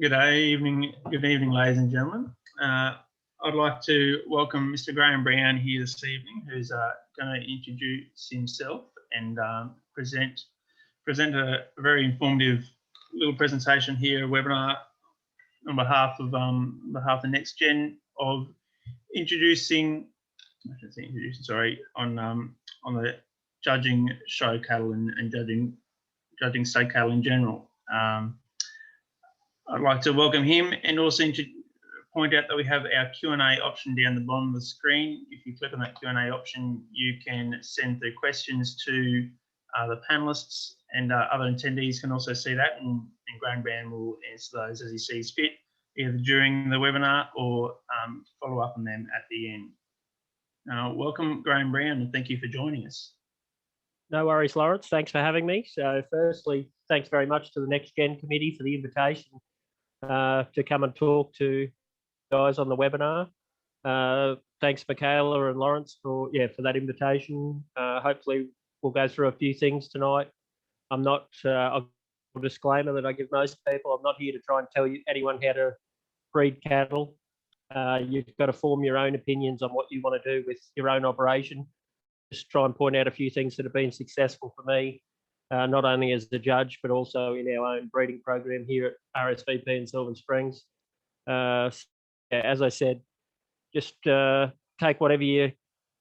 Good evening, ladies and gentlemen. I'd like to welcome Mr. Graham Brown here this evening, who's going to introduce himself and present a very informative little presentation here, a webinar on behalf of the Next Gen of introducing, on the judging show cattle and judging state cattle in general. I'd like to welcome him and also point out that we have our Q&A option down the bottom of the screen. If you click on that Q&A option, you can send the questions to the panelists, and other attendees can also see that, and Graham Brown will answer those as he sees fit, either during the webinar or follow up on them at the end. Welcome, Graham Brown, and thank you for joining us. No worries, Lawrence. Thanks for having me. So firstly, thanks very much to the Next Gen Committee for the invitation to come and talk to guys on the webinar. Thanks, Michaela and Lawrence, for that invitation. Hopefully, we'll go through a few things tonight. I'm not, a disclaimer that I give most people, I'm not here to try and tell anyone how to breed cattle. You've got to form your own opinions on what you want to do with your own operation. Just try and point out a few things that have been successful for me, not only as the judge, but also in our own breeding program here at RSVP in Sylvan Springs. As I said, just take whatever you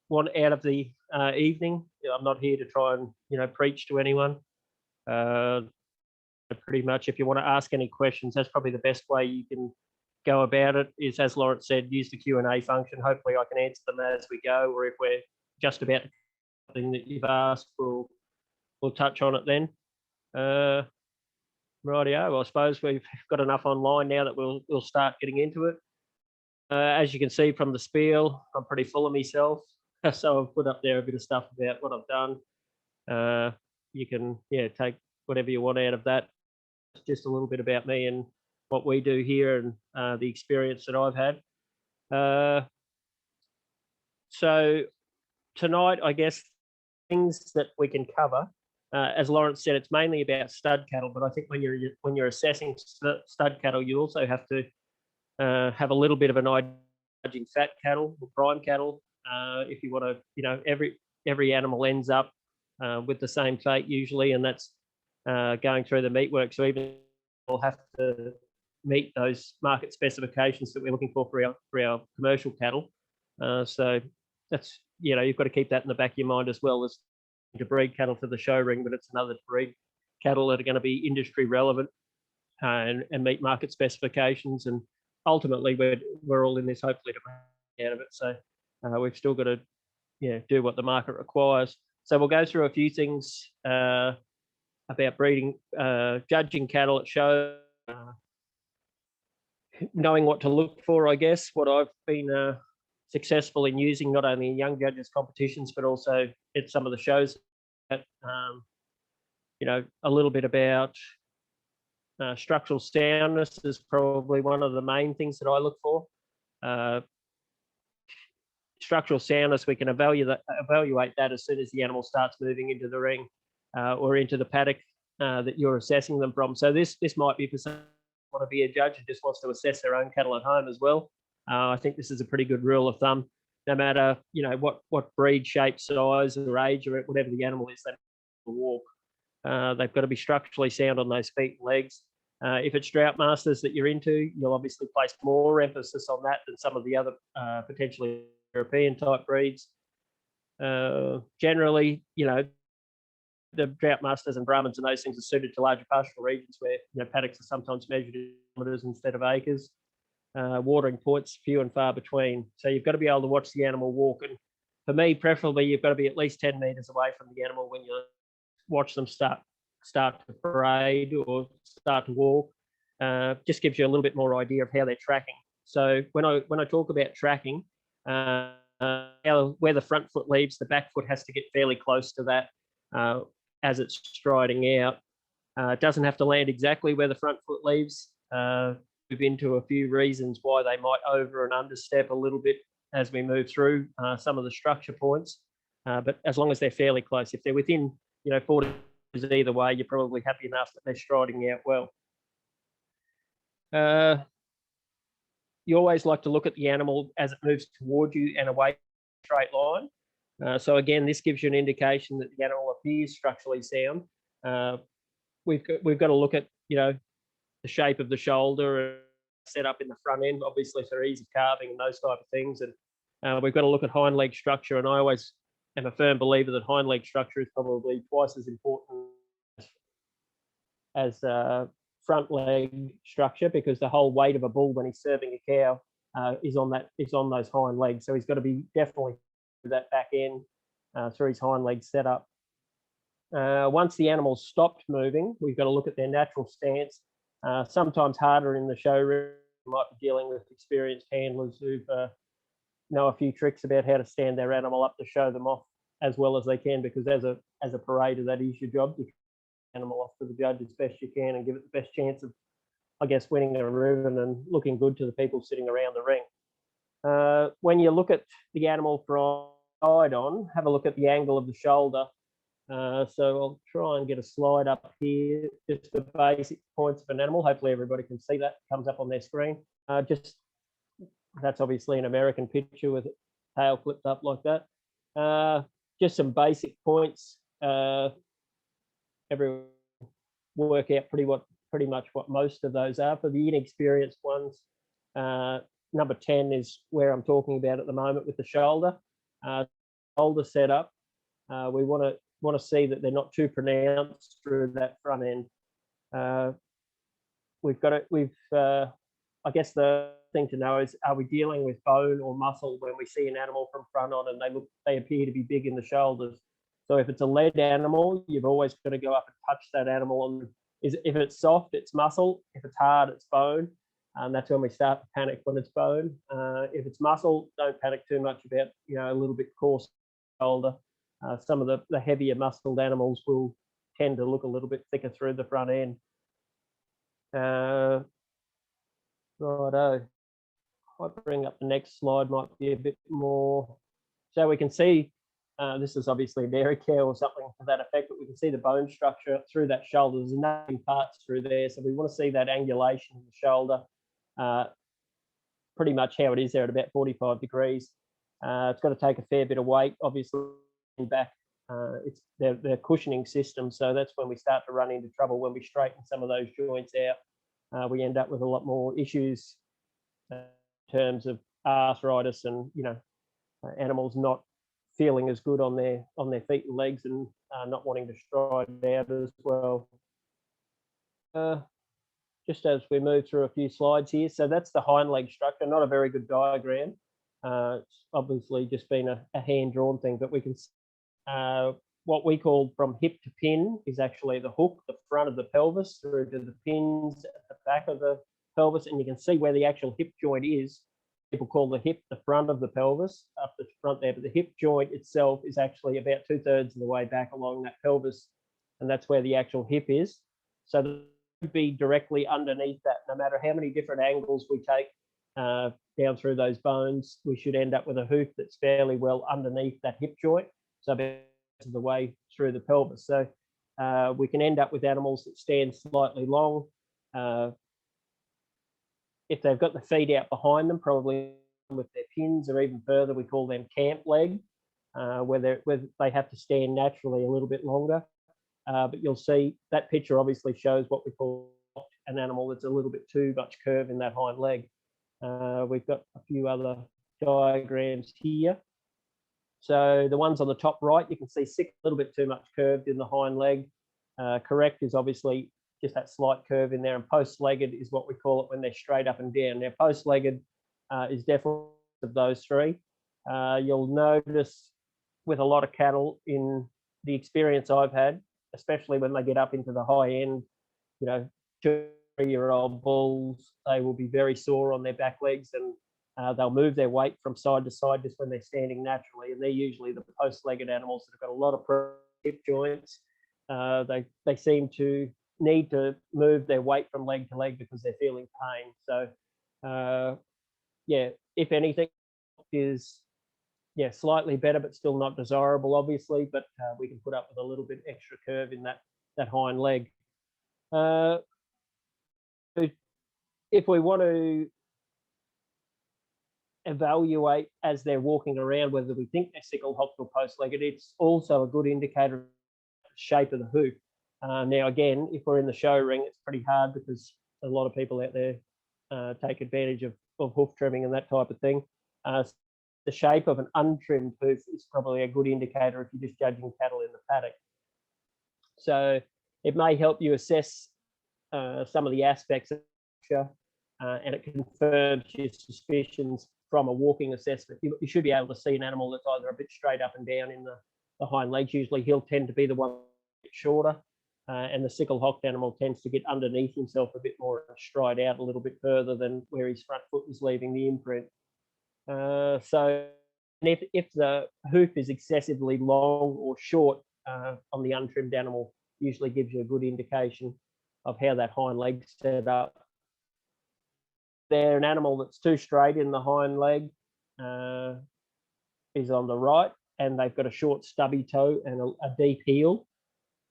want out of the evening. I'm not here to try and preach to anyone. Pretty much, if you want to ask any questions, that's probably the best way you can go about it. Is, as Lawrence said, use the Q&A function. Hopefully, I can answer them as we go, or if we're just about something that you've asked, we'll touch on it then. Rightio, I suppose we've got enough online now that we'll start getting into it. As you can see from the spiel, I'm pretty full of myself, so I've put up there a bit of stuff about what I've done. You can take whatever you want out of that. It's just a little bit about me and what we do here and the experience that I've had. So tonight, I guess, things that we can cover. As Lawrence said, it's mainly about stud cattle, but I think when you're assessing stud cattle, you also have to have a little bit of an idea judging fat cattle or prime cattle. If you want to, every animal ends up with the same fate usually, and that's going through the meatwork. So even we'll have to meet those market specifications that we're looking for our commercial cattle. So that's you've got to keep that in the back of your mind, as well as to breed cattle for the show ring, but it's another to breed cattle that are going to be industry relevant and meet market specifications. And ultimately, we're all in this hopefully to make out of it. So we've still got to do what the market requires. So we'll go through a few things about breeding, judging cattle at show, knowing what to look for, I guess. What I've been successful in using, not only in young judges competitions, but also at some of the shows. A little bit about structural soundness is probably one of the main things that I look for. Structural soundness, we can evaluate that as soon as the animal starts moving into the ring or into the paddock that you're assessing them from. So this might be for someone who want to be a judge and just wants to assess their own cattle at home as well. I think this is a pretty good rule of thumb. No matter what breed, shape, size, or age, or whatever the animal is, they will walk. They've got to be structurally sound on those feet and legs. If it's Droughtmasters that you're into, you'll obviously place more emphasis on that than some of the other potentially European type breeds. Generally, the Droughtmasters and Brahmins and those things are suited to larger pastoral regions where paddocks are sometimes measured in kilometres instead of acres. Watering points few and far between. So you've got to be able to watch the animal walk. And for me, preferably, you've got to be at least 10 metres away from the animal when you watch them start to parade or start to walk. Just gives you a little bit more idea of how they're tracking. So when I talk about tracking, where the front foot leaves, the back foot has to get fairly close to that as it's striding out. It doesn't have to land exactly where the front foot leaves. Move into a few reasons why they might over and understep a little bit as we move through some of the structure points. But as long as they're fairly close, if they're within 40 either way, you're probably happy enough that they're striding out well. You always like to look at the animal as it moves toward you and away straight line. So again, this gives you an indication that the animal appears structurally sound. We've got to look at, you know, the shape of the shoulder and set up in the front end, obviously for ease of calving and those type of things. And we've got to look at hind leg structure. And I always am a firm believer that hind leg structure is probably twice as important as front leg structure, because the whole weight of a bull when he's serving a cow is on those hind legs. So he's got to be definitely that back end through his hind leg setup. Once the animal's stopped moving, we've got to look at their natural stance. Sometimes harder in the showroom. You might be dealing with experienced handlers who know a few tricks about how to stand their animal up to show them off as well as they can, because as a parader, that is your job. You get the animal off to the judge as best you can and give it the best chance of, I guess, winning a ribbon and looking good to the people sitting around the ring. When you look at the animal from side on, have a look at the angle of the shoulder. So I'll try and get a slide up here, just the basic points of an animal. Hopefully everybody can see that, comes up on their screen. That's obviously an American picture with tail flipped up like that. Just some basic points. Everyone work out pretty much what most of those are. For the inexperienced ones, number 10 is where I'm talking about at the moment with the shoulder. Shoulder setup. We want to see that they're not too pronounced through that front end. I guess the thing to know is, are we dealing with bone or muscle when we see an animal from front on and they appear to be big in the shoulders? So if it's a lead animal, you've always got to go up and touch that animal. If it's soft, it's muscle. If it's hard, it's bone. And that's when we start to panic when it's bone. If it's muscle, don't panic too much about, you know, a little bit coarse shoulder. Some of the heavier muscled animals will tend to look a little bit thicker through the front end. Righto. I'll bring up the next slide, might be a bit more. So we can see, this is obviously a dairy cow or something to that effect, but we can see the bone structure through that shoulder. There's nothing parts through there. So we want to see that angulation of the shoulder, pretty much how it is there at about 45 degrees. It's got to take a fair bit of weight, obviously, back. It's their cushioning system. So that's when we start to run into trouble. When we straighten some of those joints out, we end up with a lot more issues in terms of arthritis and, you know, animals not feeling as good on their feet and legs, and not wanting to stride out as well. Just as we move through a few slides here, so that's the hind leg structure. Not a very good diagram. It's obviously just been a hand-drawn thing, but we can what we call from hip to pin is actually the hook, the front of the pelvis, through to the pins at the back of the pelvis, and you can see where the actual hip joint is. People call the hip the front of the pelvis, up the front there, but the hip joint itself is actually about 2/3 of the way back along that pelvis, and that's where the actual hip is. So it would be directly underneath that. No matter how many different angles we take down through those bones, we should end up with a hoof that's fairly well underneath that hip joint, so about the way through the pelvis. So we can end up with animals that stand slightly long. If they've got the feet out behind them, probably with their pins, or even further, we call them camp leg, where they have to stand naturally a little bit longer. But you'll see that picture obviously shows what we call an animal that's a little bit too much curve in that hind leg. We've got a few other diagrams here. So the ones on the top right, you can see a little bit too much curved in the hind leg. Correct is obviously just that slight curve in there, and post-legged is what we call it when they're straight up and down. Now, post-legged is definitely of those three. You'll notice with a lot of cattle, in the experience I've had, especially when they get up into the high end, you know, 2-3-year-old bulls, they will be very sore on their back legs, and they'll move their weight from side to side just when they're standing naturally. And they're usually the post-legged animals that have got a lot of hip joints. They seem to need to move their weight from leg to leg because they're feeling pain. So yeah, if anything, is slightly better, but still not desirable, obviously. But we can put up with a little bit extra curve in that hind leg. if we want to evaluate as they're walking around whether we think they're sickle hocked or post-legged, it's also a good indicator of the shape of the hoof. Now, again, if we're in the show ring, it's pretty hard because a lot of people out there take advantage of hoof trimming and that type of thing. The shape of an untrimmed hoof is probably a good indicator if you're just judging cattle in the paddock. So it may help you assess some of the aspects of the and it confirms your suspicions from a walking assessment. You should be able to see an animal that's either a bit straight up and down in the hind legs. Usually he'll tend to be the one a bit shorter, and the sickle hocked animal tends to get underneath himself a bit more and stride out a little bit further than where his front foot is leaving the imprint. So if the hoof is excessively long or short on the untrimmed animal, usually gives you a good indication of how that hind leg's set up. They're an animal that's too straight in the hind leg is on the right, and they've got a short stubby toe and a deep heel,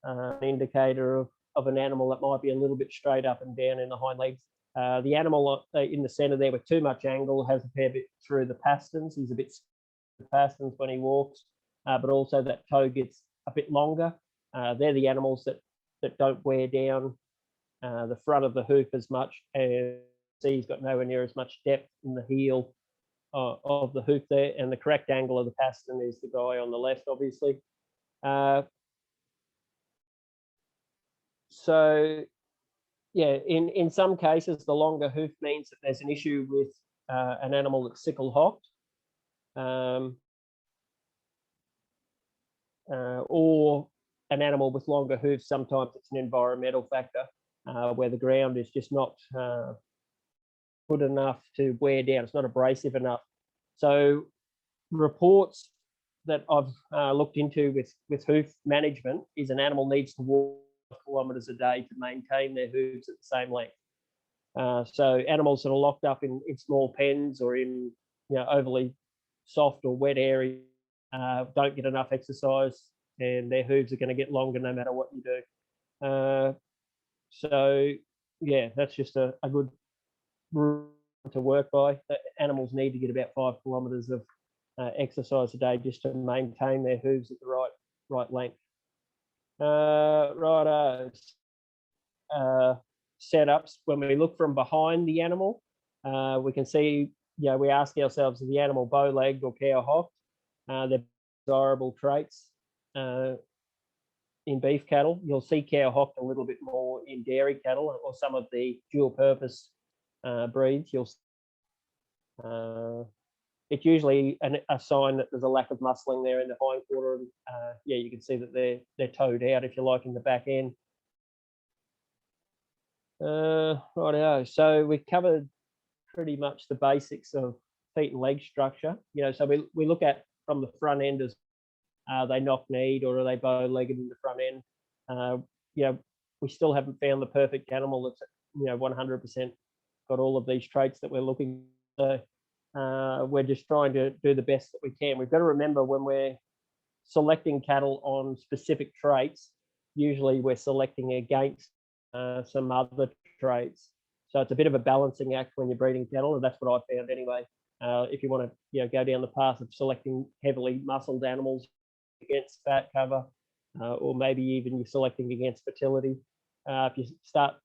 an indicator of an animal that might be a little bit straight up and down in the hind legs. The animal in the centre there with too much angle has a fair bit through the pasterns. He's a bit through the pasterns when he walks, but also that toe gets a bit longer. They're the animals that don't wear down the front of the hoof as much, and see he's got nowhere near as much depth in the heel of the hoof there, and the correct angle of the pastern is the guy on the left, obviously. So yeah, in some cases, the longer hoof means that there's an issue with an animal that's sickle hocked, or an animal with longer hoofs. Sometimes it's an environmental factor where the ground is just not good enough to wear down. It's not abrasive enough. So reports that I've looked into with hoof management is an animal needs to walk kilometres a day to maintain their hooves at the same length. So animals that are locked up in small pens or in overly soft or wet areas don't get enough exercise, and their hooves are going to get longer no matter what you do. So yeah, that's just a good rule to work by. Animals need to get about 5 kilometres of exercise a day just to maintain their hooves at the right length. Setups. When we look from behind the animal, we can see, we ask ourselves, is the animal bow-legged or cow-hocked? They're desirable traits in beef cattle. You'll see cow-hocked a little bit more in dairy cattle or some of the dual-purpose breeds. It's usually a sign that there's a lack of muscling there in the hindquarter, and you can see that they're toed out, if you like, in the back end. Rightio. So we covered pretty much the basics of feet and leg structure. So we look at from the front end as are they knock-kneed or are they bow-legged in the front end. We still haven't found the perfect animal that's 100% got all of these traits that we're looking for. We're just trying to do the best that we can. We've got to remember when we're selecting cattle on specific traits, usually we're selecting against some other traits. So it's a bit of a balancing act when you're breeding cattle, and that's what I found anyway. If you want to go down the path of selecting heavily muscled animals against fat cover, or maybe even you're selecting against fertility. If you start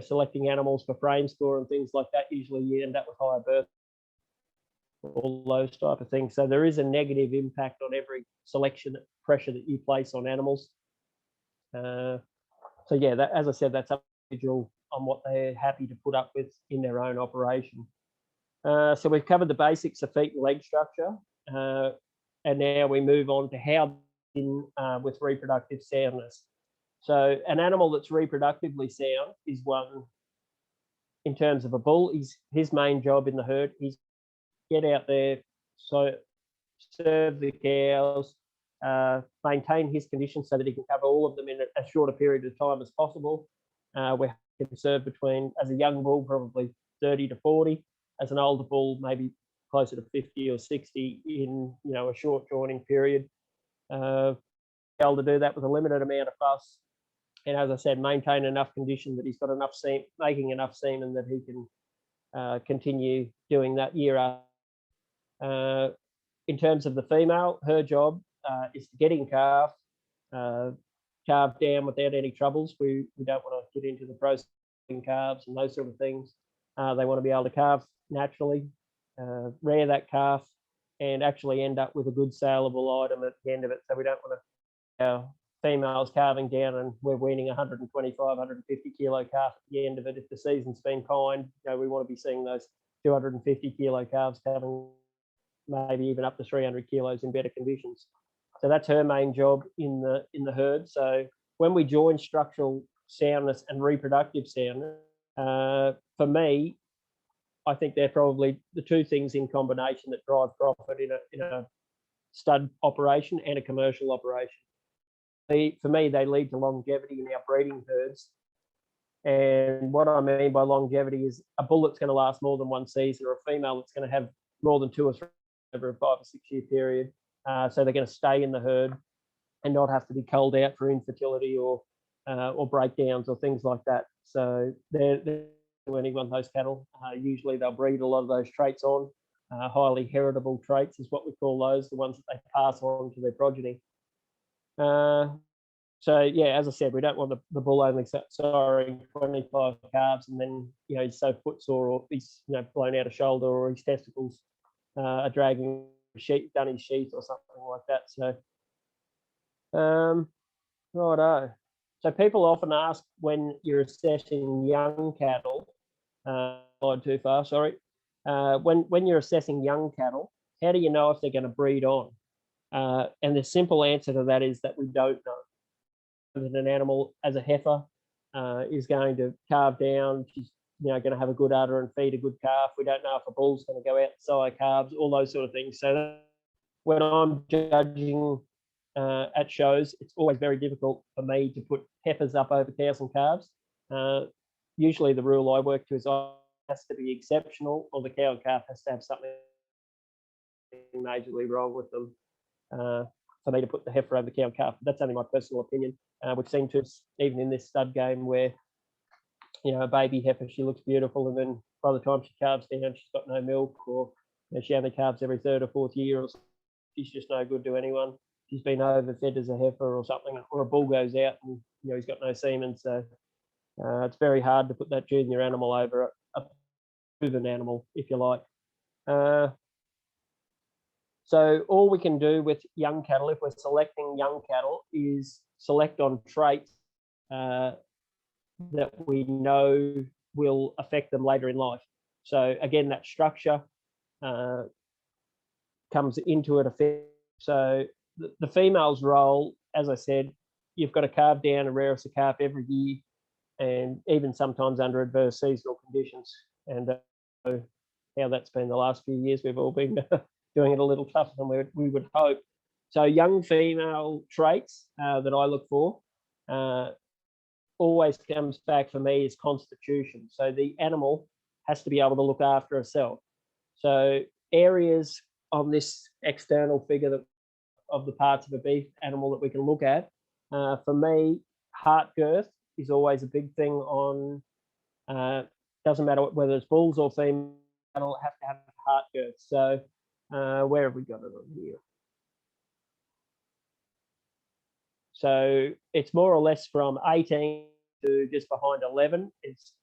selecting animals for frame score and things like that, usually you end up with higher birth, all those type of things. So there is a negative impact on every selection pressure that you place on animals. So yeah, that, as I said, that's up to the individual on what they're happy to put up with in their own operation. So we've covered the basics of feet and leg structure, and now we move on to how with reproductive soundness. So an animal that's reproductively sound is one, in terms of a bull, his main job in the herd is get out there, so serve the cows, maintain his conditions so that he can cover all of them in a shorter period of time as possible. We can serve between, as a young bull, probably 30 to 40, as an older bull, maybe closer to 50 or 60 in a short joining period. Able to do that with a limited amount of fuss, and as I said, maintain enough condition that he's got enough semen, making enough semen that he can continue doing that year after. In terms of the female, her job is to get in calf, calve down without any troubles. We don't want to get into the processing calves and those sort of things. They want to be able to calve naturally, rear that calf, and actually end up with a good saleable item at the end of it. So we don't want to our females calving down and we're weaning 125, 150 kilo calf at the end of it. If the season's been kind, we want to be seeing those 250 kilo calves calving, maybe even up to 300 kilos in better conditions. So that's her main job in the herd. So when we join structural soundness and reproductive soundness, for me, I think they're probably the two things in combination that drive profit in a stud operation and a commercial operation. For me, they lead to longevity in our breeding herds. And what I mean by longevity is a bull that's going to last more than one season, or a female that's going to have more than 2 or 3 over a 5 or 6 year period. So they're going to stay in the herd and not have to be culled out for infertility or breakdowns or things like that. So they're any one of those cattle. Usually they'll breed a lot of those traits on. Highly heritable traits is what we call those, the ones that they pass on to their progeny. So yeah, as I said, we don't want the bull only siring 25 calves and then he's so footsore or he's blown out a shoulder or his testicles are dragging done his sheath or something like that. So righto. So people often ask when you're assessing young cattle, too far, sorry. When you're assessing young cattle, how do you know if they're going to breed on? And the simple answer to that is that we don't know. That an animal as a heifer is going to calve down, she's going to have a good udder and feed a good calf. We don't know if a bull's going to go out and sire calves, all those sort of things. So when I'm judging at shows, it's always very difficult for me to put heifers up over cows and calves. Usually the rule I work to is it has to be exceptional, or the cow and calf has to have something majorly wrong with them for me to put the heifer over the cow and calf. That's only my personal opinion. We've seen to even in this stud game where a baby heifer, she looks beautiful, and then by the time she calves down, she's got no milk, or she only calves every 3rd or 4th year, or she's just no good to anyone. She's been overfed as a heifer or something, or a bull goes out and he's got no semen. So it's very hard to put that junior animal over a proven animal, if you like. So all we can do with young cattle, if we're selecting young cattle, is select on traits that we know will affect them later in life. So again, that structure comes into it. So the female's role, as I said, you've got to calve down and rear us a calf every year, and even sometimes under adverse seasonal conditions. And how that's been the last few years, we've all been doing it a little tougher than we would hope. So young female traits that I look for always comes back for me is constitution. So the animal has to be able to look after herself. So areas on this external figure of the parts of a beef animal that we can look at, for me, heart girth is always a big thing on, doesn't matter whether it's bulls or female, have to have heart girth. So where have we got it on here? So it's more or less from 18 to just behind 11. It's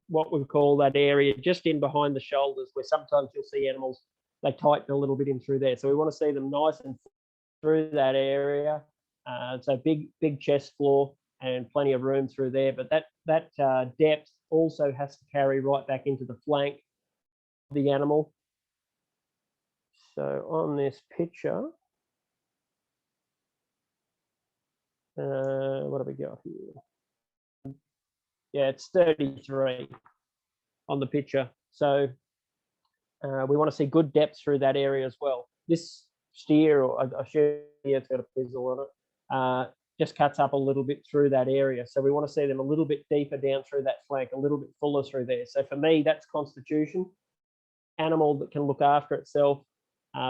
what we call that area just in behind the shoulders, where sometimes you'll see animals, they tighten a little bit in through there. So we want to see them nice and through that area. So big chest floor and plenty of room through there. But that depth also has to carry right back into the flank of the animal. So on this picture, what have we got here? Yeah, it's 33 on the picture. So we want to see good depth through that area as well. This steer, or I should, it's got a pizzle on it, just cuts up a little bit through that area. So we want to see them a little bit deeper down through that flank, a little bit fuller through there. So for me, that's constitution. Animal that can look after itself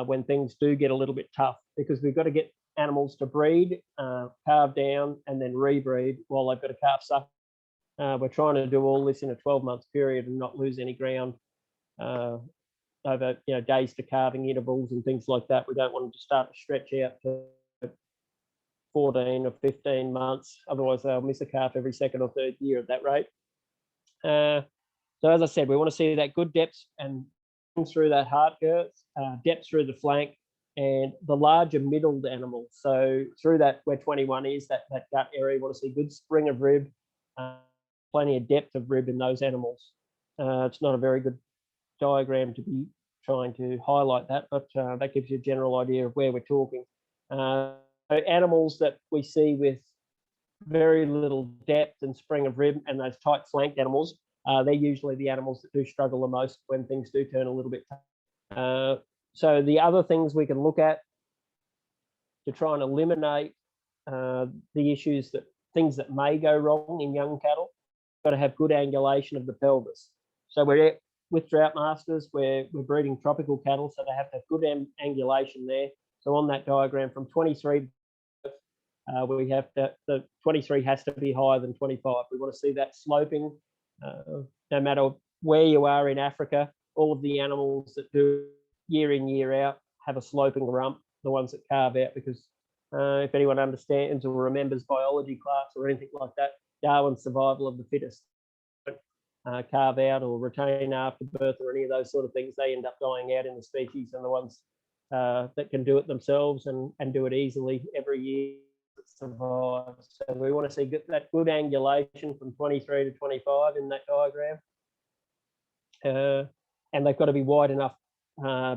when things do get a little bit tough, because we've got to get animals to breed, calve down, and then rebreed while they've got a calf suck. We're trying to do all this in a 12-month period and not lose any ground over days to calving intervals and things like that. We don't want them to start to stretch out to 14 or 15 months. Otherwise, they'll miss a calf every second or third year at that rate. So as I said, we want to see that good depth and through that heart girth, depth through the flank, and the larger middled animals. So through that, where 21 is, that gut area, we want to see good spring of rib, plenty of depth of rib in those animals. It's not a very good diagram to be trying to highlight that, but that gives you a general idea of where we're talking. Animals that we see with very little depth and spring of rib and those tight flanked animals, they're usually the animals that do struggle the most when things do turn a little bit tough. So the other things we can look at to try and eliminate the issues, things that may go wrong in young cattle, got to have good angulation of the pelvis. So we're with Droughtmasters, we're breeding tropical cattle, so they have to have good angulation there. So on that diagram from 23, we have the 23 has to be higher than 25. We want to see that sloping, no matter where you are in Africa. All of the animals that do year in, year out have a sloping rump, the ones that carve out, because if anyone understands or remembers biology class or anything like that, Darwin's survival of the fittest. Carve out or retain after birth or any of those sort of things, they end up dying out in the species, and the ones that can do it themselves and do it easily every year survive. So we want to see that good angulation from 23 to 25 in that diagram. And they've got to be wide enough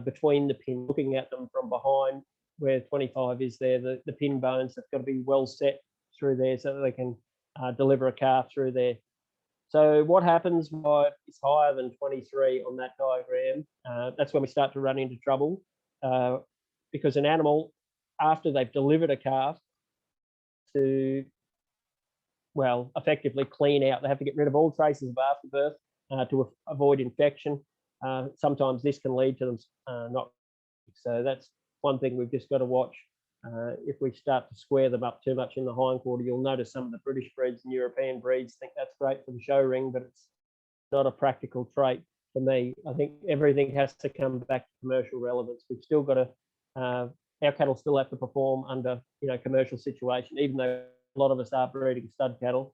between the pins, looking at them from behind where 25 is there, the pin bones have got to be well set through there so that they can deliver a calf through there. So what happens when it's higher than 23 on that diagram? That's when we start to run into trouble, because an animal, after they've delivered a calf, to, well, effectively clean out, they have to get rid of all traces of afterbirth to avoid infection. Sometimes this can lead to them not. So that's one thing we've just got to watch. If we start to square them up too much in the hindquarter, you'll notice some of the British breeds and European breeds think that's great for the show ring, but it's not a practical trait for me. I think everything has to come back to commercial relevance. We've still got to, our cattle still have to perform under, commercial situation, even though a lot of us are breeding stud cattle,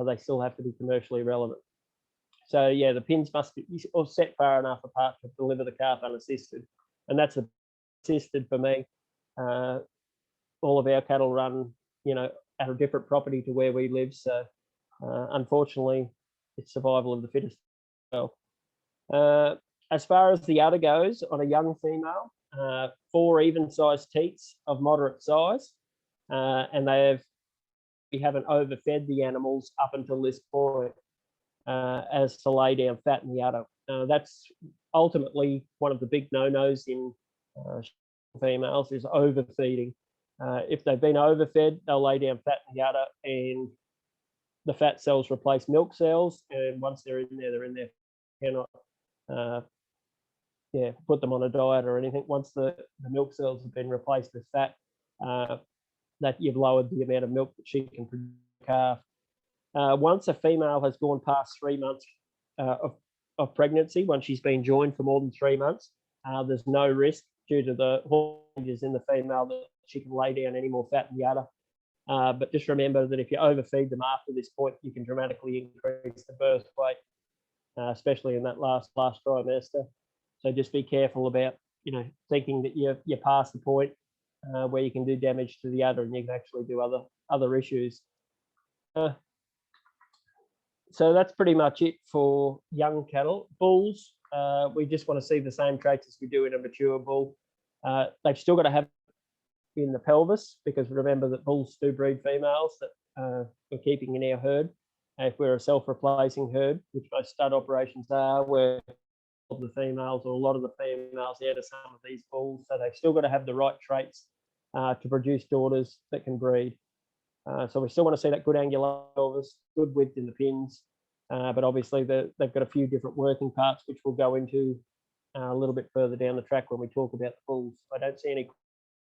they still have to be commercially relevant. So yeah, the pins must be set far enough apart to deliver the calf unassisted, and that's assisted for me. All of our cattle run, at a different property to where we live. So unfortunately, it's survival of the fittest. As far as the udder goes, on a young female, 4 even-sized teats of moderate size, and we haven't overfed the animals up until this point as to lay down fat in the udder. That's ultimately one of the big no-nos in females is overfeeding. If they've been overfed, they'll lay down fat in the udder, and the fat cells replace milk cells. And once they're in there, they're in there. You cannot, put them on a diet or anything. Once the milk cells have been replaced with fat, that you've lowered the amount of milk that she can produce. Calf. Once a female has gone past 3 months of pregnancy, once she's been joined for more than 3 months, there's no risk due to the changes in the female that she can lay down any more fat in the udder. But just remember that if you overfeed them after this point, you can dramatically increase the birth weight, especially in that last trimester. So just be careful about, thinking that you're past the point where you can do damage to the udder and you can actually do other issues. So that's pretty much it for young cattle. Bulls, we just want to see the same traits as we do in a mature bull. They've still got to have in the pelvis, because remember that bulls do breed females that we're keeping in our herd. If we're a self-replacing herd, which most stud operations are, where the females or a lot of the females out of some of these bulls, so they've still got to have the right traits to produce daughters that can breed. So we still want to see that good angular pelvis, good width in the pins, but obviously they've got a few different working parts, which we'll go into a little bit further down the track when we talk about the bulls. I don't see any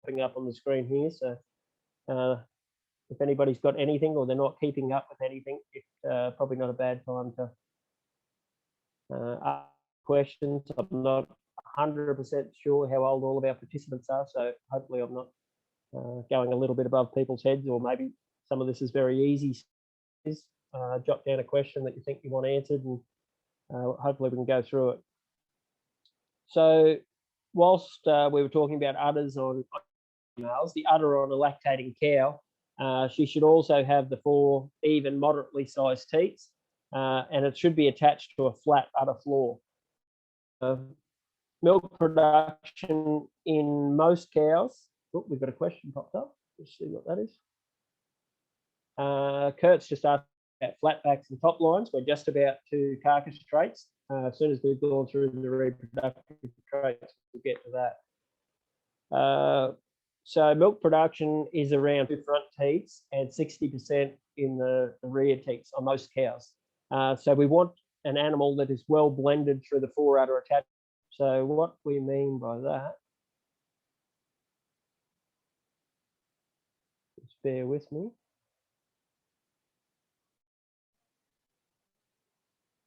popping up on the screen here, so if anybody's got anything or they're not keeping up with anything, it's probably not a bad time to ask questions. I'm not 100% sure how old all of our participants are, so hopefully I'm not going a little bit above people's heads, or maybe some of this is very easy. Jot down a question that you think you want answered, and hopefully we can go through it. So whilst we were talking about udders on females, the udder on a lactating cow, she should also have the 4 even moderately sized teats, and it should be attached to a flat udder floor. Milk production in most cows. Oh, we've got a question popped up. Let's see what that is. Kurt's just asked about flatbacks and top lines. We're just about to carcass traits. As soon as we've gone through the reproductive traits, we'll get to that. So milk production is around 2 front teats and 60% in the rear teats on most cows. So we want an animal that is well blended through the 4 udder attachment. So what we mean by that, just bear with me.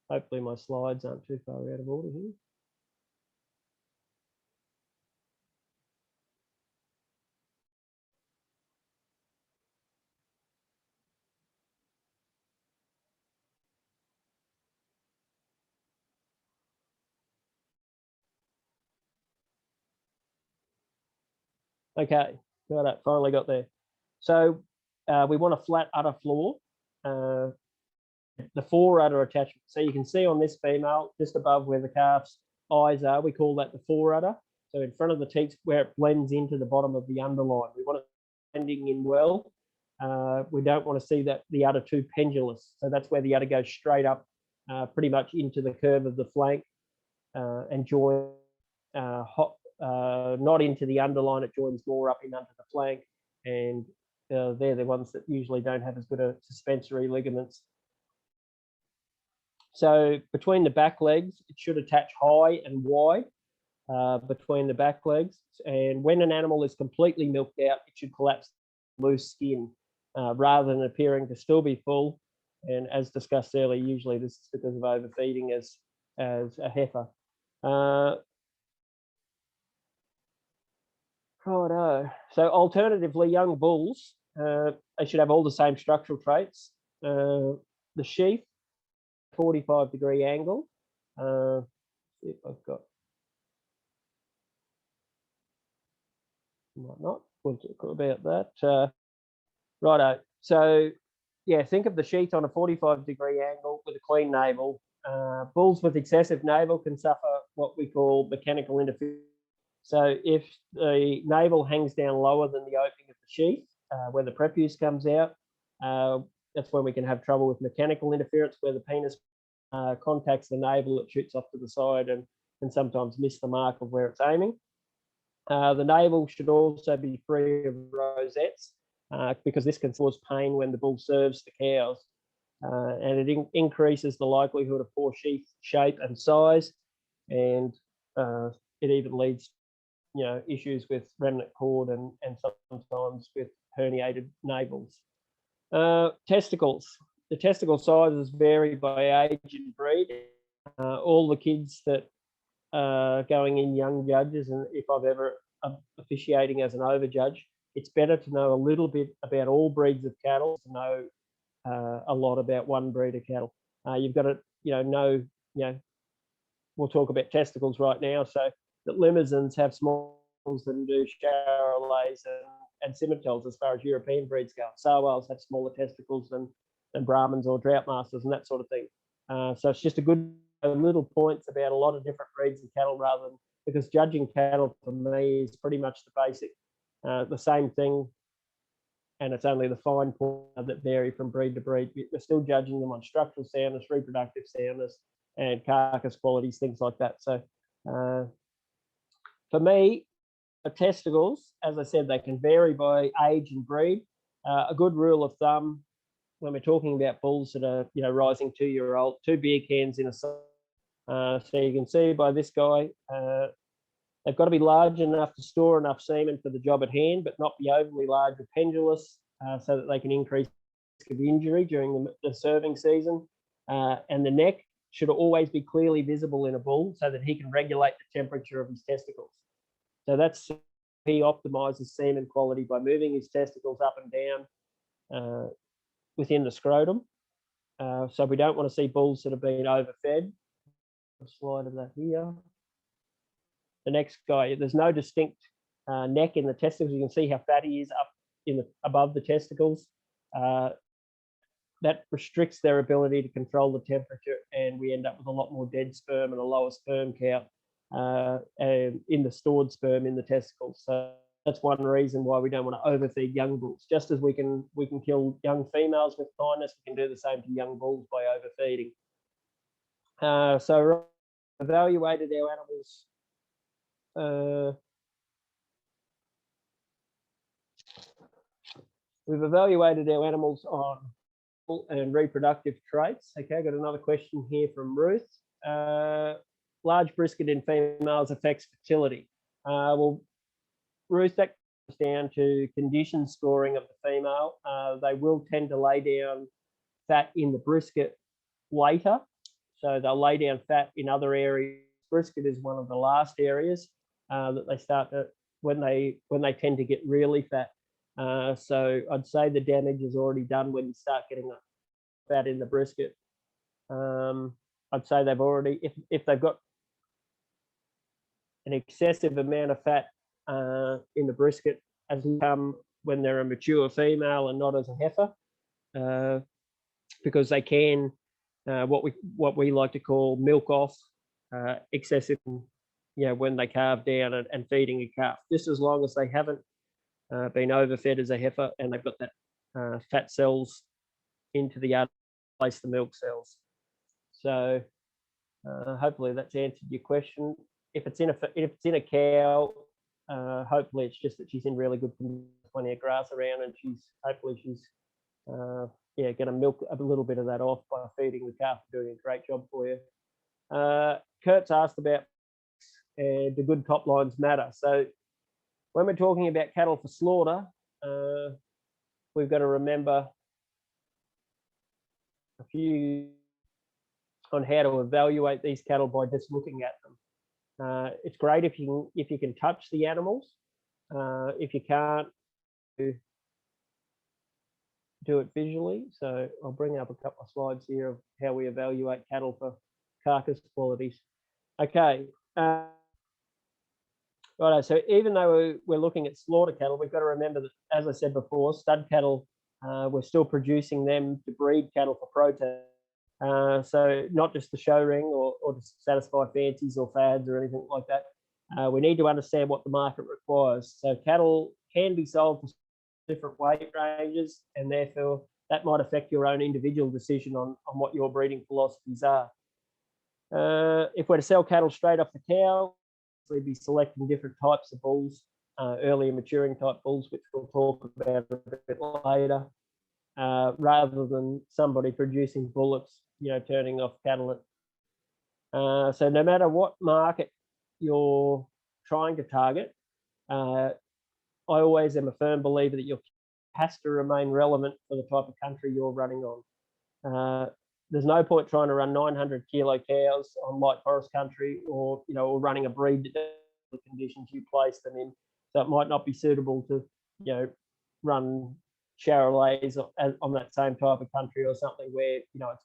Hopefully my slides aren't too far out of order here. Okay, got it, finally got there. So we want a flat udder floor, the 4 udder attachment. So you can see on this female, just above where the calf's eyes are, we call that the 4 udder. So in front of the teats, where it blends into the bottom of the underline. We want it blending in well. We don't want to see that the udder too pendulous. So that's where the udder goes straight up, pretty much into the curve of the flank, and join not into the underline. It joins more up in under the flank, and they're the ones that usually don't have as good a suspensory ligaments. So between the back legs, it should attach high and wide between the back legs. And when an animal is completely milked out, it should collapse loose skin rather than appearing to still be full. And as discussed earlier, usually this is because of overfeeding as a heifer. Righto. So alternatively, young bulls, they should have all the same structural traits. The sheath, 45-degree angle. See if I've got, might not. We'll talk about that. Righto. So yeah, think of the sheath on a 45-degree angle with a clean navel. Bulls with excessive navel can suffer what we call mechanical interference. So if the navel hangs down lower than the opening of the sheath, where the prepuce comes out, that's when we can have trouble with mechanical interference, where the penis contacts the navel, it shoots off to the side and can sometimes miss the mark of where it's aiming. The navel should also be free of rosettes, because this can cause pain when the bull serves the cows, and it increases the likelihood of poor sheath shape and size, and it even leads to issues with remnant cord and sometimes with herniated navels. Testicles. The testicle sizes vary by age and breed. All the kids that are going in young judges, and if I've ever officiating as an overjudge, it's better to know a little bit about all breeds of cattle to know a lot about one breed of cattle. You've got to know, we'll talk about testicles right now. So that Limousins have small than do Charolais and Simmentals as far as European breeds go. Sarwals have smaller testicles than Brahmins or Droughtmasters and that sort of thing. So it's just a good little points about a lot of different breeds of cattle, rather than, because judging cattle for me is pretty much the basic, the same thing, and it's only the fine points that vary from breed to breed. We're still judging them on structural soundness, reproductive soundness, and carcass qualities, things like that. So for me, the testicles, as I said, they can vary by age and breed. A good rule of thumb when we're talking about bulls that are rising 2-year-old, 2 beer cans in a side. So you can see by this guy, they've got to be large enough to store enough semen for the job at hand, but not be overly large or pendulous. so that they can increase risk of injury during the serving season. And the neck should always be clearly visible in a bull so that he can regulate the temperature of his testicles. So that's, he optimizes semen quality by moving his testicles up and down within the scrotum. So we don't want to see bulls that have been overfed. A slide of that here. The next guy, there's no distinct neck in the testicles. You can see how fat he is up in above the testicles. That restricts their ability to control the temperature, and we end up with a lot more dead sperm and a lower sperm count and in the stored sperm in the testicles. So that's one reason why we don't want to overfeed young bulls. Just as we can kill young females with kindness, we can do the same to young bulls by overfeeding. So evaluated our animals. We've evaluated our animals on and reproductive traits. Okay, I got another question here from Ruth. Large brisket in females affects fertility. Well, Ruth, that comes down to condition scoring of the female. They will tend to lay down fat in the brisket later. So they'll lay down fat in other areas. Brisket is one of the last areas that they start to, when they tend to get really fat. So I'd say the damage is already done when you start getting fat in the brisket. I'd say they've already, if they've got an excessive amount of fat in the brisket has come when they're a mature female and not as a heifer, because they can what we like to call milk off excessive, when they calve down and feeding a calf, just as long as they haven't been overfed as a heifer and they've got that fat cells into the udder, place the milk cells. So hopefully that's answered your question. If it's in a cow, hopefully it's just that she's in really good condition, plenty of grass around, and hopefully she's going to milk a little bit of that off by feeding the calf, doing a great job for you. Kurt's asked about do good top lines matter? So when we're talking about cattle for slaughter, we've got to remember a few on how to evaluate these cattle by just looking at them. It's great if you can touch the animals. If you can't, do it visually. So I'll bring up a couple of slides here of how we evaluate cattle for carcass qualities. Okay. Right, so even though we're looking at slaughter cattle, we've got to remember that, as I said before, stud cattle, we're still producing them to breed cattle for protein. So not just the show ring or to satisfy fancies or fads or anything like that. We need to understand what the market requires. So cattle can be sold for different weight ranges, and therefore that might affect your own individual decision on what your breeding philosophies are. If we're to sell cattle straight off the cow, we'd be selecting different types of bulls, earlier maturing type bulls, which we'll talk about a bit later, rather than somebody producing bullocks, turning off cattle. So no matter what market you're trying to target, I always am a firm believer that your has to remain relevant for the type of country you're running on. There's no point trying to run 900 kilo cows on light forest country, or running a breed that the conditions you place them in. So it might not be suitable to run Charolais on that same type of country, or something where it's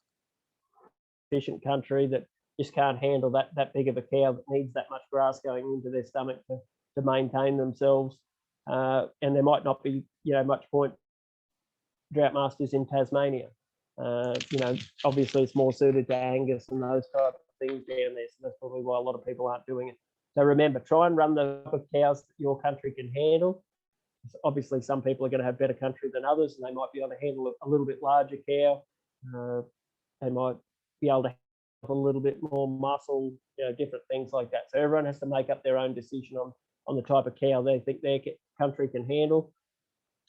efficient country that just can't handle that big of a cow that needs that much grass going into their stomach to maintain themselves. And there might not be much point Droughtmasters in Tasmania. Obviously it's more suited to Angus and those type of things down there, so that's probably why a lot of people aren't doing it. So remember, try and run the type of cows that your country can handle. Obviously some people are going to have better country than others, and they might be able to handle a little bit larger cow. They might be able to have a little bit more muscle, different things like that. So everyone has to make up their own decision on the type of cow they think their country can handle,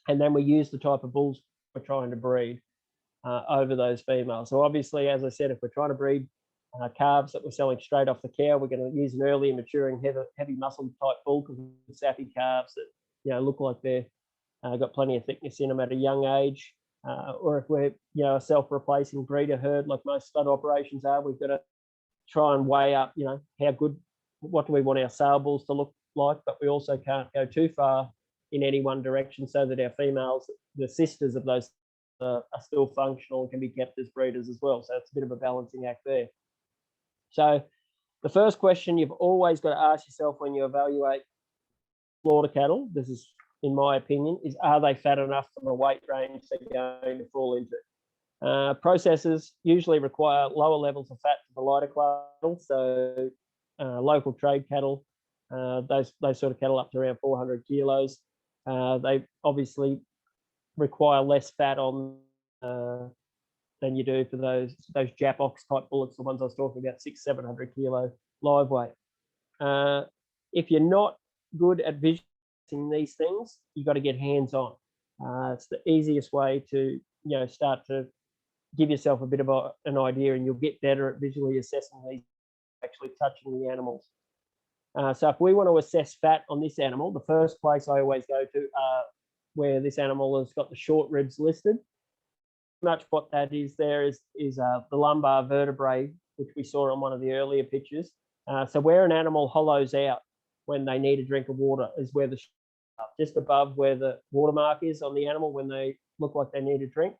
and then we use the type of bulls we're trying to breed over those females. So obviously, as I said, if we're trying to breed calves that we're selling straight off the cow, we're going to use an early maturing heavy muscle type bull, because sappy calves that look like they're got plenty of thickness in them at a young age, or if we're a self-replacing breeder herd like most stud operations are, we've got to try and weigh up what do we want our sale bulls to look like, but we also can't go too far in any one direction so that our females, the sisters of those, are still functional and can be kept as breeders as well. So it's a bit of a balancing act there. So the first question you've always got to ask yourself when you evaluate slaughter cattle, this is in my opinion, is are they fat enough for the weight range they're going to fall into? Processors usually require lower levels of fat for the lighter cattle, so local trade cattle, those sort of cattle up to around 400 kilos, they obviously require less fat on than you do for those Jap ox type bullocks, the ones I was talking about, 600-700 kilo live weight. If you're not good at visualizing these things, you've got to get hands on. It's the easiest way to start to give yourself a bit of an idea, and you'll get better at visually assessing these, actually touching the animals. So if we want to assess fat on this animal, the first place I always go to where this animal has got the short ribs listed. Much what that is there is the lumbar vertebrae, which we saw on one of the earlier pictures. So where an animal hollows out when they need a drink of water is where just above where the watermark is on the animal when they look like they need a drink.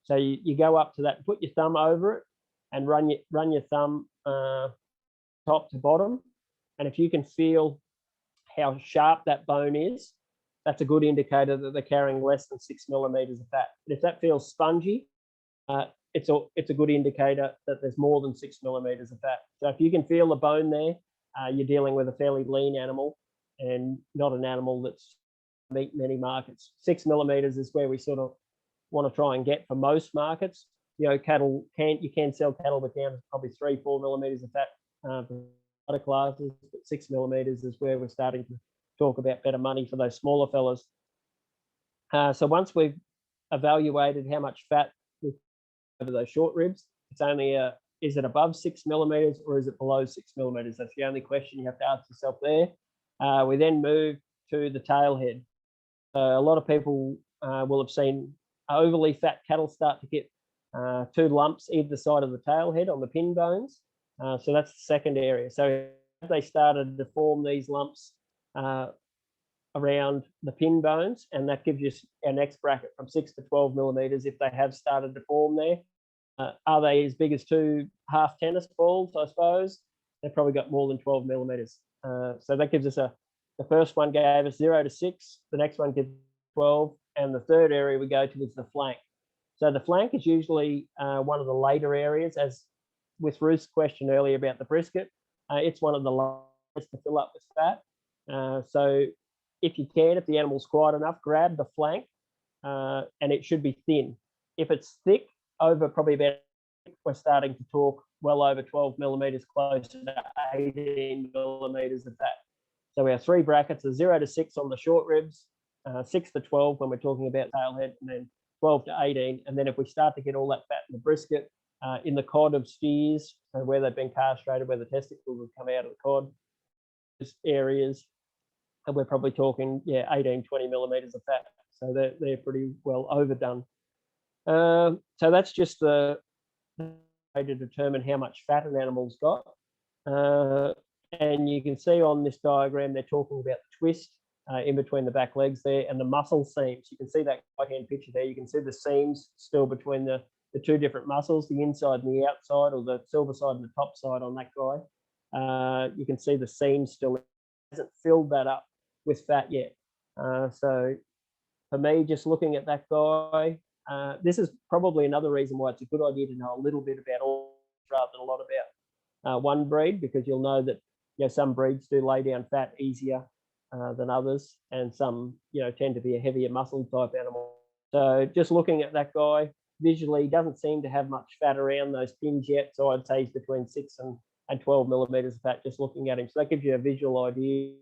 So you go up to that, put your thumb over it, and run your thumb top to bottom. And if you can feel how sharp that bone is, that's a good indicator that they're carrying less than 6 millimeters of fat. But if that feels spongy, it's a good indicator that there's more than 6 millimeters of fat. So if you can feel the bone there, you're dealing with a fairly lean animal and not an animal that's meet many markets. 6 millimeters is where we sort of want to try and get for most markets. Cattle you can sell cattle with down to probably 3-4 millimeters of fat for other classes, but 6 millimeters is where we're starting to talk about better money for those smaller fellas. So once we've evaluated how much fat over those short ribs, it's only is it above 6 millimeters or is it below 6 millimeters? That's the only question you have to ask yourself there. We then move to the tail head. A lot of people will have seen overly fat cattle start to get 2 lumps either side of the tail head on the pin bones. So that's the second area. So if they started to form these lumps around the pin bones, and that gives you our next bracket from 6 to 12 millimeters if they have started to form there. Are they as big as 2 half tennis balls, I suppose? They've probably got more than 12 millimeters. So that gives us the first one gave us 0 to 6, the next one gives 12, and the third area we go to is the flank. So the flank is usually one of the later areas, as with Ruth's question earlier about the brisket. It's one of the last to fill up with fat. So if you can, if the animal's quiet enough, grab the flank, and it should be thin. If it's thick, over probably about, we're starting to talk well over 12 millimeters, closer to 18 millimeters of fat. So our 3 brackets are 0 to 6 on the short ribs, 6 to 12 when we're talking about tailhead, and then 12 to 18. And then if we start to get all that fat in the brisket, in the cod of steers, so where they've been castrated, where the testicles have come out of the cod, areas, and we're probably talking 18, 20 millimeters of fat. So they're pretty well overdone. So that's just the way to determine how much fat an animal's got. And you can see on this diagram they're talking about the twist in between the back legs there and the muscle seams. You can see that right-hand picture there. You can see the seams still between the 2 different muscles, the inside and the outside, or the silver side and the top side on that guy. You can see the seams still. It hasn't filled that up with fat yet. So for me, just looking at that guy, this is probably another reason why it's a good idea to know a little bit about all rather than a lot about one breed, because you'll know that some breeds do lay down fat easier than others, and some tend to be a heavier muscle type animal. So just looking at that guy visually, doesn't seem to have much fat around those pins yet. So I'd say he's between 6 and 12 millimeters of fat just looking at him. So that gives you a visual idea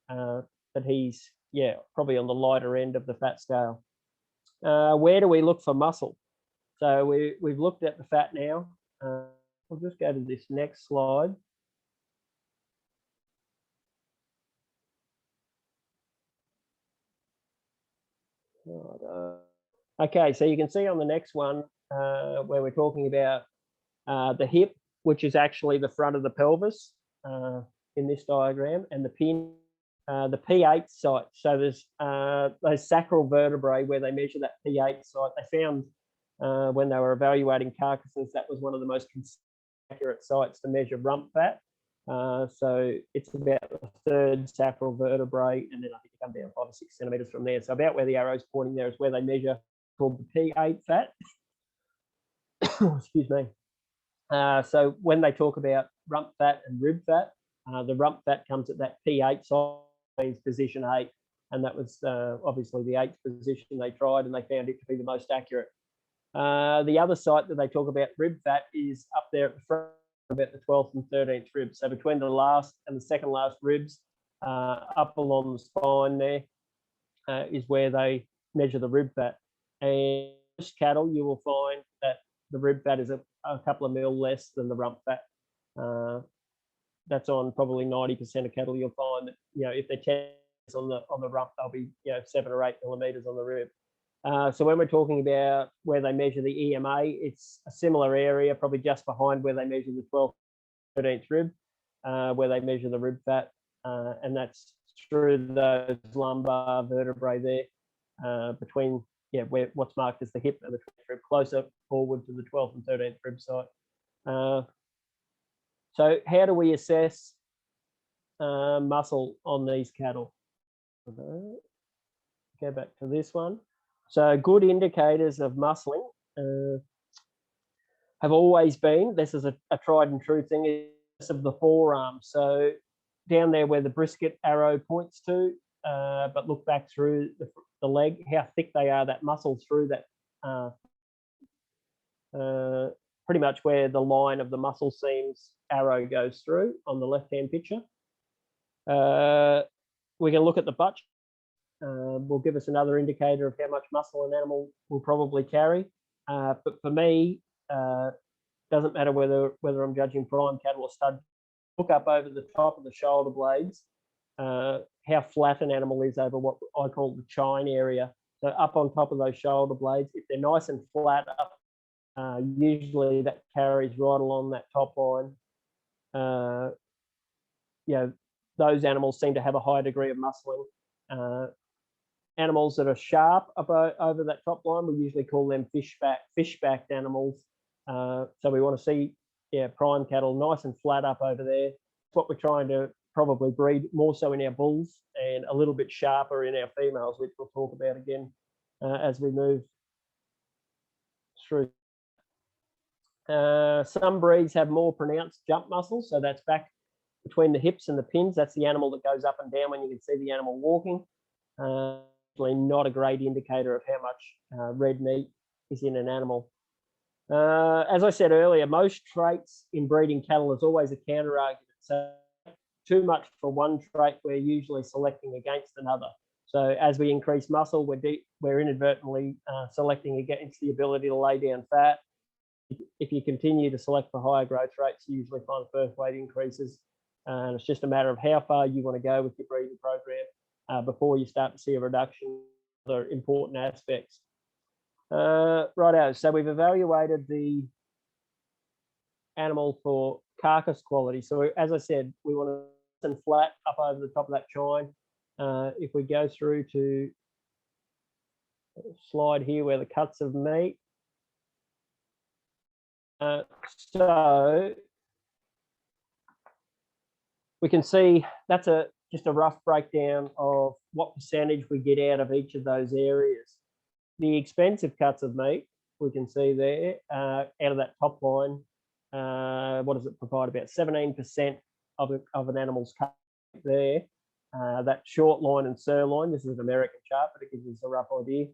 that he's probably on the lighter end of the fat scale. Where do we look for muscle? So we've looked at the fat now. I'll just go to this next slide. Okay, so you can see on the next one where we're talking about the hip, which is actually the front of the pelvis in this diagram, and the pin, the P8 site. So there's those sacral vertebrae where they measure that P8 site. They found when they were evaluating carcasses, that was one of the most accurate sites to measure rump fat. So it's about the third sacral vertebrae, and then I think you come down 5 or 6 centimetres from there. So about where the arrow's pointing there is where they measure, called the P8 fat. Excuse me. So when they talk about rump fat and rib fat, the rump fat comes at that P8 size, position 8, and that was obviously the 8th position they tried, and they found it to be the most accurate. The other site that they talk about rib fat is up there at the front, about the 12th and 13th ribs. So between the last and the second last ribs, up along the spine there, is where they measure the rib fat. And most cattle, you will find that the rib fat is a couple of mil less than the rump fat. That's on probably 90% of cattle. You'll find that, you know, if they're 10 on the rump, they'll be, you know, 7 or 8 millimeters on the rib. So when we're talking about where they measure the EMA, it's a similar area, probably just behind where they measure the 12th, 13th rib, where they measure the rib fat, and that's through those lumbar vertebrae there, between, yeah, where what's marked as the hip and the 12th rib, closer forward to the 12th and 13th rib site. So how do we assess muscle on these cattle? Go back to this one. So good indicators of muscling have always been, this is a tried and true thing, is of the forearm. So down there where the brisket arrow points to, but look back through the leg, how thick they are, that muscle through that, pretty much where the line of the muscle seams arrow goes through on the left-hand picture. We can look at the butt. Will give us another indicator of how much muscle an animal will probably carry. But for me, doesn't matter whether I'm judging prime cattle or stud. Look up over the top of the shoulder blades, how flat an animal is over what I call the chine area. So up on top of those shoulder blades, if they're nice and flat up, usually that carries right along that top line. You know, those animals seem to have a high degree of muscling. Animals that are sharp over that top line, we usually call them fish-backed animals. So we want to see, yeah, prime cattle nice and flat up over there. It's what we're trying to probably breed more so in our bulls, and a little bit sharper in our females, which we'll talk about again as we move through. Some breeds have more pronounced jump muscles, so that's back between the hips and the pins. That's the animal that goes up and down when you can see the animal walking. Not a great indicator of how much red meat is in an animal. As I said earlier, most traits in breeding cattle is always a counter argument. So too much for one trait, we're usually selecting against another. So as we increase muscle, we're inadvertently selecting against the ability to lay down fat. If you continue to select for higher growth rates, you usually find birth weight increases. And it's just a matter of how far you want to go with your breeding program before you start to see a reduction in other important aspects. Righto, so we've evaluated the animal for carcass quality. So as I said, we want to and flat up over the top of that chine. If we go through to slide here where the cuts of meat. So we can see that's just a rough breakdown of what percentage we get out of each of those areas. The expensive cuts of meat, we can see there, out of that top line, what does it provide? About 17% of an animal's cut there. That short line and sirloin, this is an American chart, but it gives us a rough idea.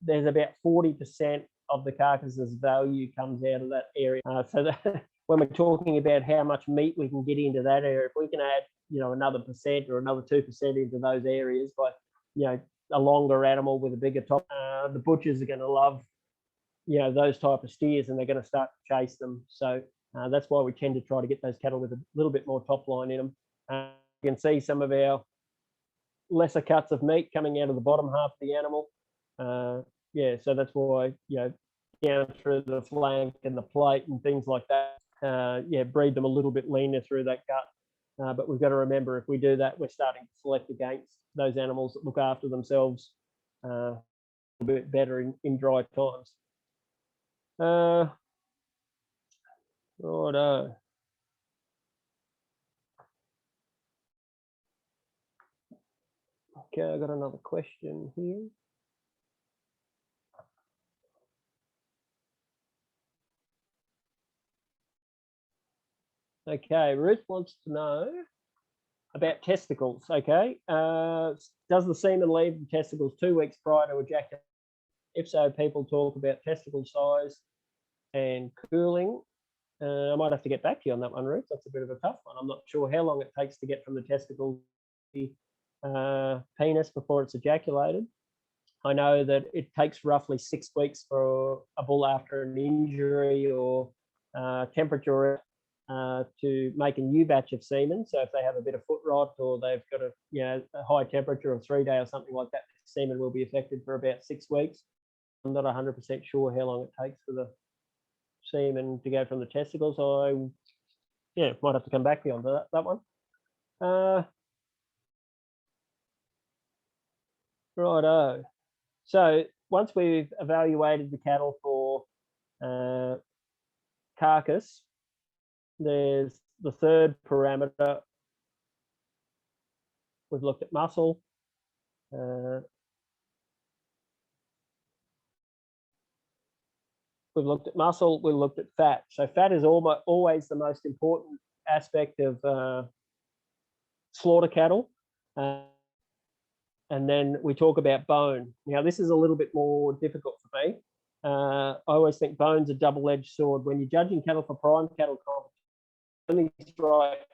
There's about 40% of the carcass's value comes out of that area. So that, when we're talking about how much meat we can get into that area, if we can add, you know, another % or another 2% into those areas by, you know, a longer animal with a bigger top, the butchers are going to love, you know, those type of steers, and they're going to start to chase them. So that's why we tend to try to get those cattle with a little bit more top line in them. You can see some of our lesser cuts of meat coming out of the bottom half of the animal. Yeah, so that's why, down through the flank and the plate and things like that, yeah, breed them a little bit leaner through that gut. But we've got to remember, if we do that, we're starting to select against those animals that look after themselves a bit better in dry times. Righto. Okay, I got another question here. Okay, Ruth wants to know about testicles. Okay, does the semen leave the testicles 2 weeks prior to ejaculation? If so, people talk about testicle size and cooling. I might have to get back to you on that one, Ruth. That's a bit of a tough one. I'm not sure how long it takes to get from the testicle to the penis before it's ejaculated. I know that it takes roughly 6 weeks for a bull after an injury or temperature to make a new batch of semen. So if they have a bit of foot rot or they've got a high temperature of 3 day or something like that, semen will be affected for about 6 weeks. I'm not 100% sure how long it takes for the semen to go from the testicles. I might have to come back to you on that one. Righto. So once we've evaluated the cattle for carcass, there's the third parameter. We've looked at muscle. We've looked at muscle, we've looked at fat. So fat is always the most important aspect of slaughter cattle. And then we talk about bone. Now, this is a little bit more difficult for me. I always think bone's a double-edged sword. When you're judging cattle for prime cattle competition, only strike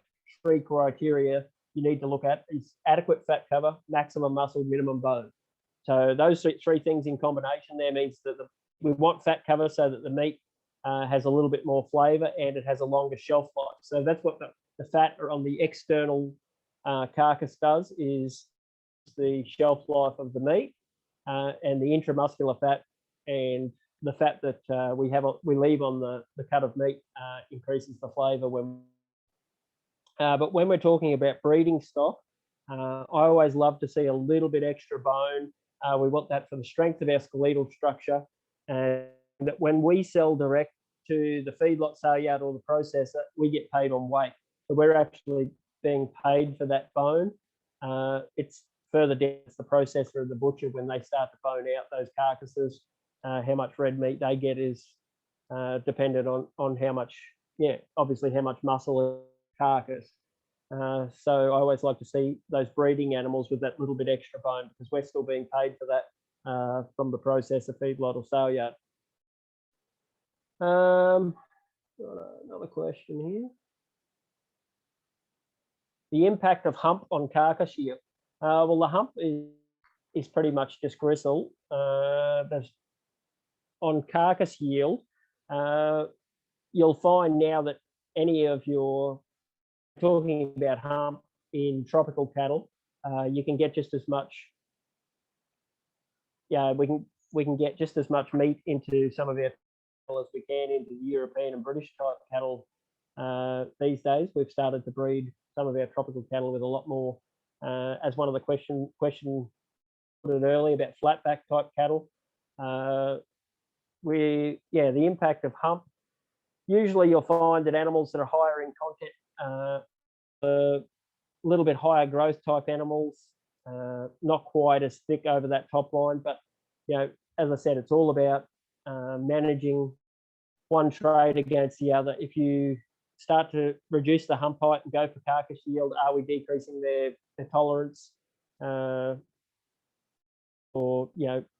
3 criteria you need to look at is adequate fat cover, maximum muscle, minimum bone. So those 3 things in combination there means that we want fat cover so that the meat has a little bit more flavour and it has a longer shelf life. So that's what the fat on the external carcass does, is the shelf life of the meat, and the intramuscular fat and the fat that we leave on the cut of meat increases the flavour. But when we're talking about breeding stock, I always love to see a little bit extra bone. We want that for the strength of our skeletal structure, and that when we sell direct to the feedlot, sale yard, or the processor, we get paid on weight. So we're actually being paid for that bone. It's further down to the processor and the butcher when they start to bone out those carcasses. How much red meat they get is dependent on how much, obviously how much muscle in the carcass. So I always like to see those breeding animals with that little bit extra bone, because we're still being paid for that from the processor, feedlot, or sale yard. Another question here. The impact of hump on carcass yield. Well, the hump is pretty much just gristle. On carcass yield, you'll find now that any of your, talking about hump in tropical cattle, you can get just as much. We can get just as much meat into some of our cattle as we can into the European and British type cattle these days. We've started to breed some of our tropical cattle with a lot more. As one of the question put it earlier about flatback type cattle, the impact of hump. Usually, you'll find that animals that are higher in content, a little bit higher growth type animals, not quite as thick over that top line. But as I said, it's all about managing one trait against the other. If you start to reduce the hump height and go for carcass yield, are we decreasing their tolerance or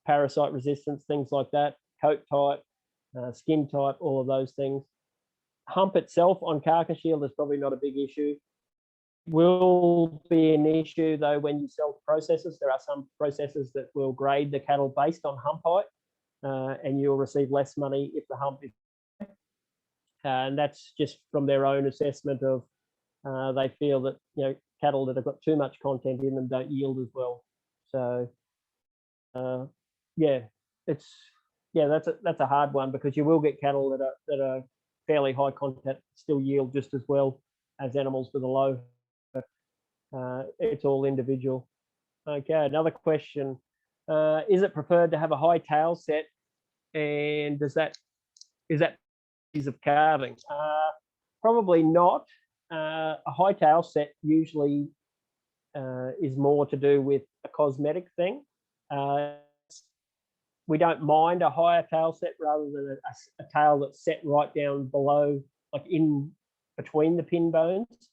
parasite resistance, things like that, coat type, skin type, all of those things. Hump itself on carcass yield is probably not a big issue. Will be an issue though when you sell to processors. There are some processors that will grade the cattle based on hump height, and you'll receive less money if the hump is, and that's just from their own assessment of they feel that cattle that have got too much content in them don't yield as well. So yeah, it's that's a hard one, because you will get cattle that are fairly high content still yield just as well as animals with a low. It's all individual. Okay, another question. Is it preferred to have a high tail set, and is that piece of calving? Probably not. A high tail set usually is more to do with a cosmetic thing. We don't mind a higher tail set rather than a tail that's set right down below, like in between the pin bones,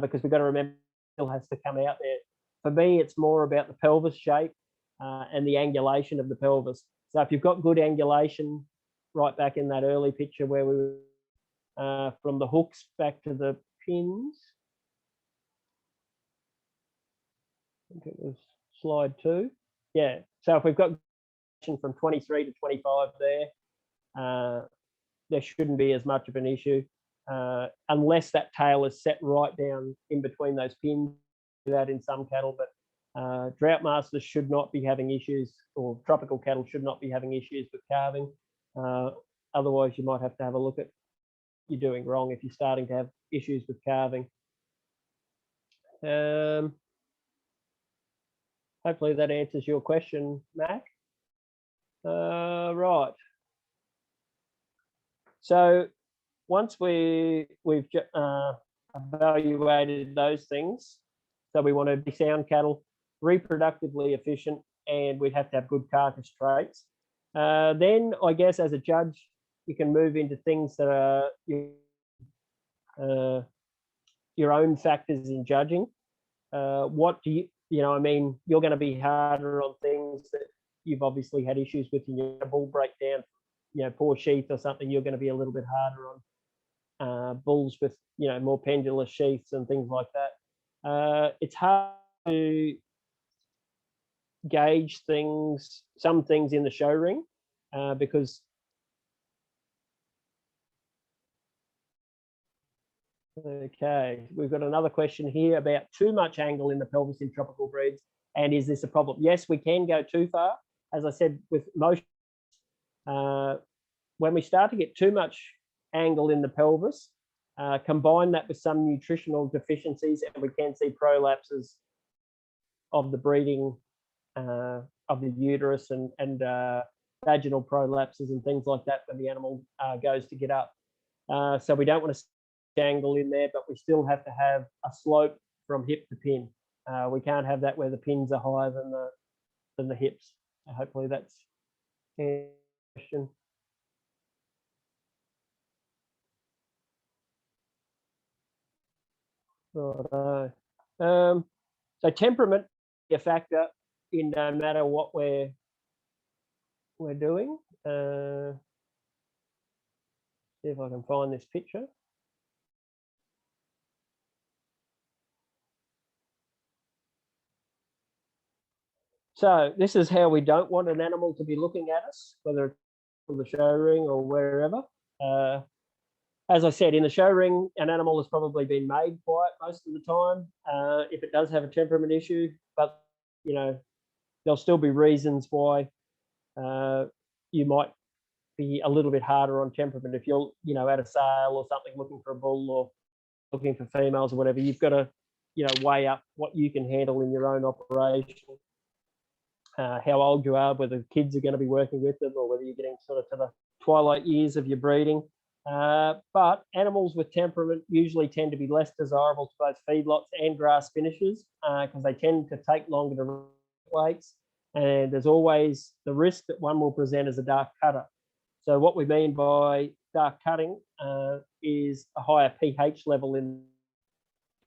because we've got to remember it still has to come out there. For me, it's more about the pelvis shape and the angulation of the pelvis. So if you've got good angulation, right back in that early picture where we were from the hooks back to the pins, I think it was slide 2. Yeah, so if we've got from 23 to 25 there shouldn't be as much of an issue unless that tail is set right down in between those pins. That in some cattle, but Droughtmasters should not be having issues, or tropical cattle should not be having issues with calving. Otherwise, you might have to have a look at what you're doing wrong if you're starting to have issues with calving. Hopefully that answers your question, Mac. Right. So once we've evaluated those things, so we want to be sound cattle, reproductively efficient, and we'd have to have good carcass traits. Then I guess as a judge, you can move into things that are your own factors in judging. What do I mean, you're going to be harder on things that you've obviously had issues with in your bull breakdown, poor sheath or something. You're going to be a little bit harder on bulls with, more pendulous sheaths and things like that. It's hard to gauge some things in the show ring because okay, we've got another question here about too much angle in the pelvis in tropical breeds, and is this a problem? Yes, we can go too far. As I said, with motion, when we start to get too much angle in the pelvis, combine that with some nutritional deficiencies, and we can see prolapses of the breeding of the uterus and vaginal prolapses and things like that when the animal goes to get up. So we don't want to angle in there, but we still have to have a slope from hip to pin. We can't have that where the pins are higher than the hips. Hopefully that's a question. Right. So temperament is a factor in no matter what we're doing. See if I can find this picture. So this is how we don't want an animal to be looking at us, whether it's on the show ring or wherever. As I said, in the show ring, an animal has probably been made quiet most of the time. If it does have a temperament issue, but there'll still be reasons why you might be a little bit harder on temperament. If you're at a sale or something looking for a bull or looking for females or whatever, you've got to weigh up what you can handle in your own operation. How old you are, whether kids are going to be working with them, or whether you're getting sort of to the twilight years of your breeding. But animals with temperament usually tend to be less desirable to both feedlots and grass finishers because they tend to take longer to weights, and there's always the risk that one will present as a dark cutter. So what we mean by dark cutting is a higher pH level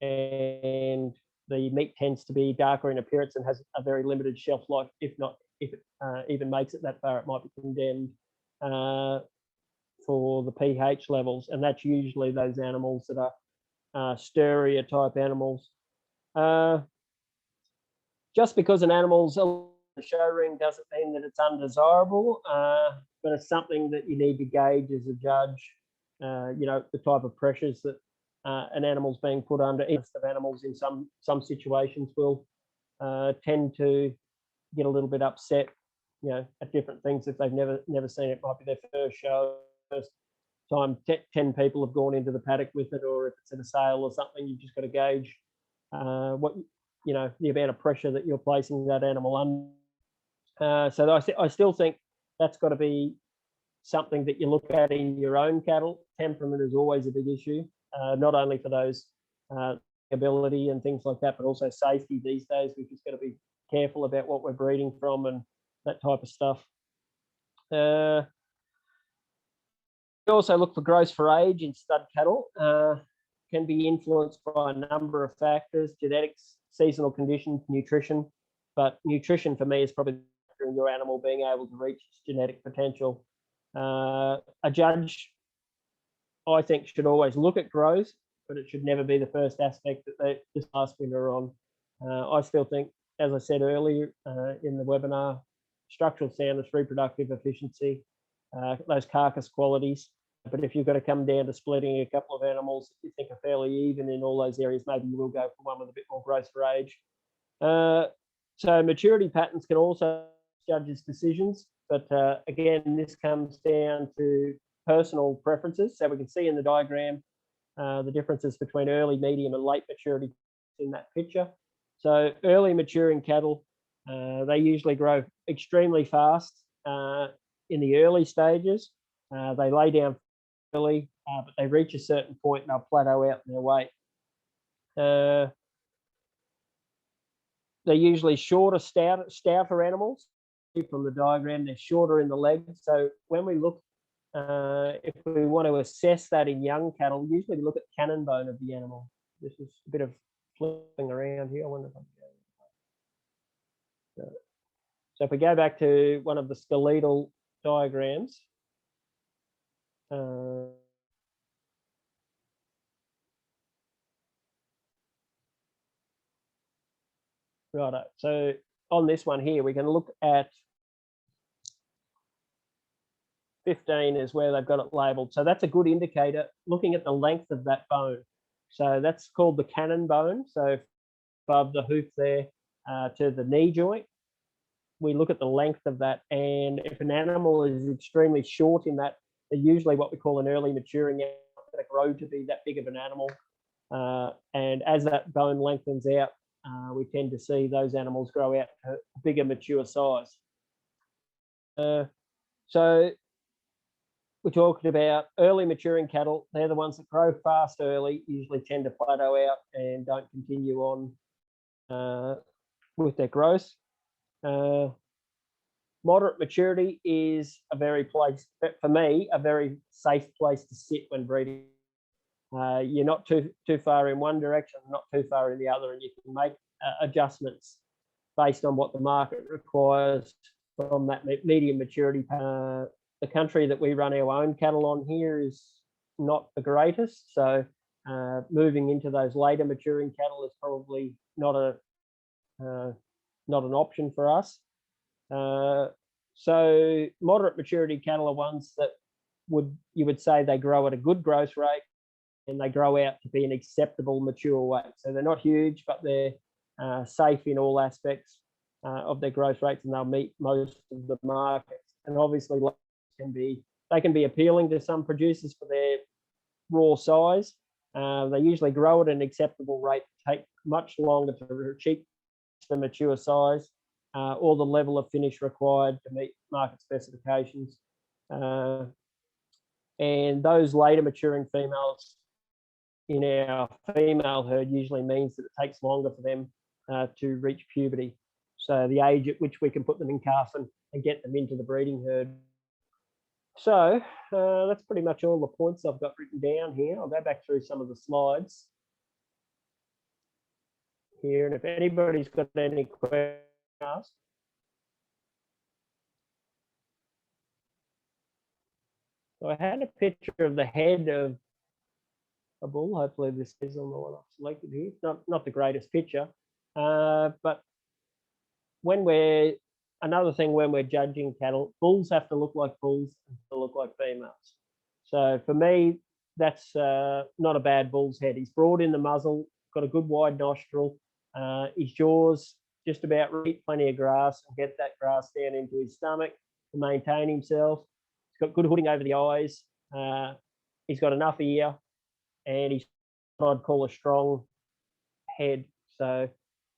and the meat tends to be darker in appearance and has a very limited shelf life. If it even makes it that far, it might be condemned for the pH levels, and that's usually those animals that are sturrier type animals. Just because an animal's on the show ring doesn't mean that it's undesirable, but it's something that you need to gauge as a judge. The type of pressures that an animal's being put under. Each of animals in some situations will tend to get a little bit upset at different things. If they've never seen it, might be their first show, first time 10 people have gone into the paddock with it, or if it's at a sale or something, you've just got to gauge what the amount of pressure that you're placing that animal under. So I still think that's got to be something that you look at in your own cattle. Temperament is always a big issue, not only for those ability and things like that, but also safety these days. We've just got to be careful about what we're breeding from and that type of stuff. We also look for growth for age in stud cattle. Can be influenced by a number of factors: genetics, seasonal conditions, nutrition. But nutrition for me is probably your animal being able to reach its genetic potential. A judge, I think, should always look at growth, but it should never be the first aspect that they just ask winner on. I still think, as I said earlier in the webinar, structural soundness, reproductive efficiency, those carcass qualities. But if you've got to come down to splitting a couple of animals that you think are fairly even in all those areas, maybe you will go for one with a bit more growth for age. So maturity patterns can also judges' decisions, but again, this comes down to personal preferences. So we can see in the diagram the differences between early, medium, and late maturity in that picture. So early maturing cattle, they usually grow extremely fast in the early stages. They lay down early, but they reach a certain point and they'll plateau out in their weight. They're usually shorter, stouter animals. From the diagram, they're shorter in the legs. So when we look, if we want to assess that in young cattle, usually we look at the cannon bone of the animal. This is a bit of flipping around here. I wonder if I can go. So if we go back to one of the skeletal diagrams, righto. So on this one here, we can look at 15 is where they've got it labelled. So that's a good indicator, looking at the length of that bone. So that's called the cannon bone. So above the hoof there to the knee joint, we look at the length of that. And if an animal is extremely short in that, they're usually what we call an early maturing animal, that grow to be that big of an animal. And as that bone lengthens out, we tend to see those animals grow out to a bigger mature size. So we're talking about early maturing cattle. They're the ones that grow fast early, usually tend to plateau out and don't continue on with their growth. Moderate maturity is a very safe place to sit when breeding. You're not too far in one direction, not too far in the other, and you can make adjustments based on what the market requires from that medium maturity. The country that we run our own cattle on here is not the greatest, so moving into those later maturing cattle is probably not an option for us. So moderate maturity cattle are ones that you would say they grow at a good growth rate and they grow out to be an acceptable mature weight. So they're not huge, but they're safe in all aspects of their growth rates, and they'll meet most of the markets. And obviously they can be appealing to some producers for their raw size. They usually grow at an acceptable rate, take much longer to reach the mature size or the level of finish required to meet market specifications. And those later maturing females in our female herd usually means that it takes longer for them to reach puberty. So the age at which we can put them in calf and get them into the breeding herd. So that's pretty much all the points I've got written down here. I'll go back through some of the slides here, and if anybody's got any questions, ask. So I had a picture of the head of a bull. Hopefully this is on the one I've selected here. Not the greatest picture, but another thing when we're judging cattle, bulls have to look like bulls and to look like females. So for me, that's not a bad bull's head. He's broad in the muzzle, got a good wide nostril. His jaws just about eat plenty of grass and get that grass down into his stomach to maintain himself. He's got good hooding over the eyes. He's got enough ear, and he's what I'd call a strong head. So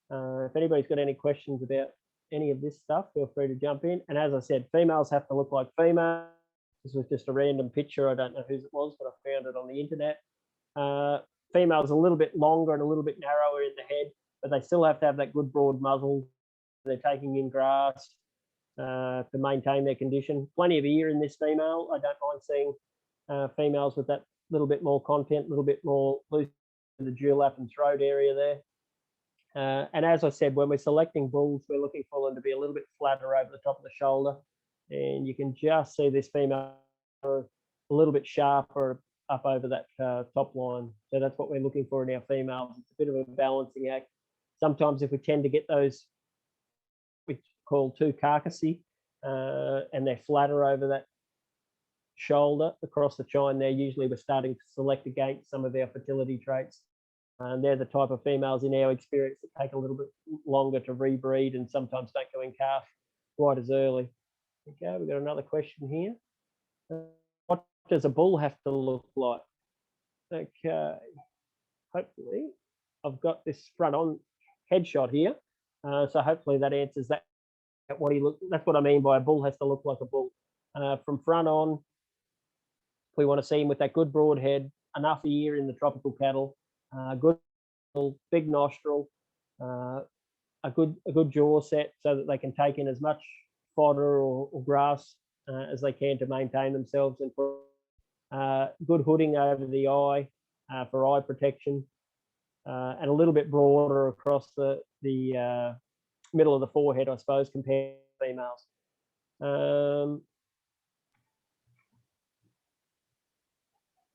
if anybody's got any questions about any of this stuff, feel free to jump in. And as I said, females have to look like females. This was just a random picture. I don't know whose it was, but I found it on the internet. Females a little bit longer and a little bit narrower in the head, but they still have to have that good broad muzzle. They're taking in grass to maintain their condition. Plenty of ear in this female. I don't mind seeing females with that little bit more content, a little bit more loose in the dewlap and throat area there. And as I said, when we're selecting bulls, we're looking for them to be a little bit flatter over the top of the shoulder. And you can just see this female a little bit sharper up over that top line. So that's what we're looking for in our females. It's a bit of a balancing act. Sometimes if we tend to get those, we call too carcassy, and they're flatter over that shoulder across the chine there, usually we're starting to select against some of our fertility traits. And they're the type of females in our experience that take a little bit longer to rebreed and sometimes don't go in calf quite as early. Okay, we've got another question here. What does a bull have to look like? Okay, hopefully I've got this front on headshot here. So hopefully that answers that. That's what I mean by a bull has to look like a bull. From front on, we want to see him with that good broad head, enough ear in the tropical cattle, good big nostril, a good jaw set so that they can take in as much fodder or grass as they can to maintain themselves, and put good hooding over the eye for eye protection, and a little bit broader across the middle of the forehead, I suppose, compared to females.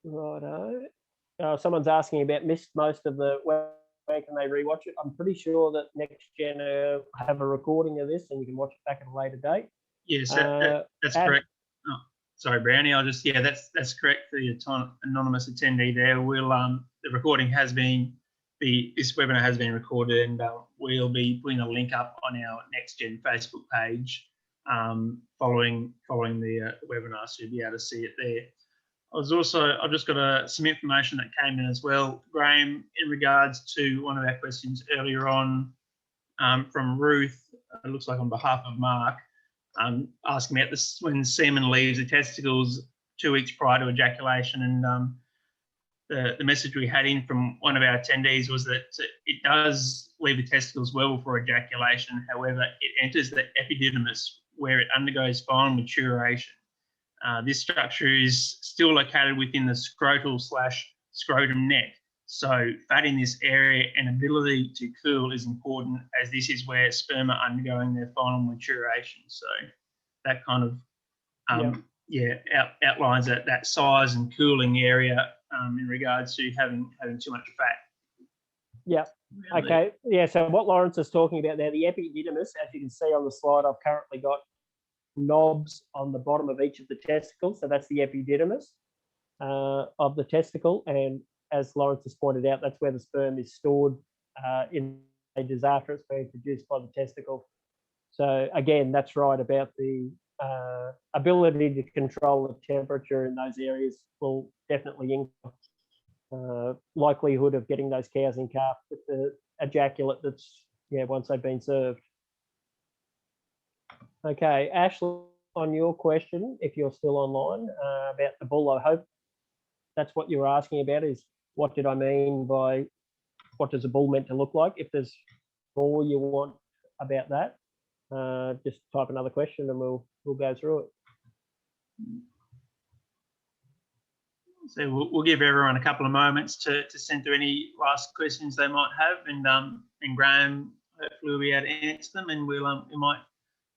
Righto. Someone's asking about missed most of the, where can they rewatch it? I'm pretty sure that Next Gen have a recording of this and you can watch it back at a later date. Yes, that's correct. Oh, sorry, Brownie. That's correct for the anonymous attendee there. We'll the recording has been this webinar has been recorded, and we'll be putting a link up on our Next Gen Facebook page following the webinar, so you'll be able to see it there. I've just got some information that came in as well, Graham, in regards to one of our questions earlier on from Ruth. It looks like on behalf of Mark, asking about this when semen leaves the testicles 2 weeks prior to ejaculation, and the message we had in from one of our attendees was that it does leave the testicles well before ejaculation. However, it enters the epididymis where it undergoes final maturation. This structure is still located within the scrotal/scrotum neck. So fat in this area and ability to cool is important, as this is where sperm are undergoing their final maturation. So that kind of outlines that size and cooling area in regards to having too much fat. Yeah. Okay. Yeah. So what Lawrence is talking about there, the epididymis, as you can see on the slide, I've currently got knobs on the bottom of each of the testicles. So that's the epididymis of the testicle. And as Lawrence has pointed out, that's where the sperm is stored in stages after it's been produced by the testicle. So again, that's right about the ability to control the temperature in those areas will definitely increase likelihood of getting those cows in calf with the ejaculate that's, once they've been served. Okay, Ashley, on your question, if you're still online, about the bull, I hope that's what you were asking about, is what did I mean by what does a bull meant to look like? If there's more you want about that, just type another question and we'll go through it. So we'll give everyone a couple of moments to send through any last questions they might have, and Graham hopefully will be able to answer them, and we might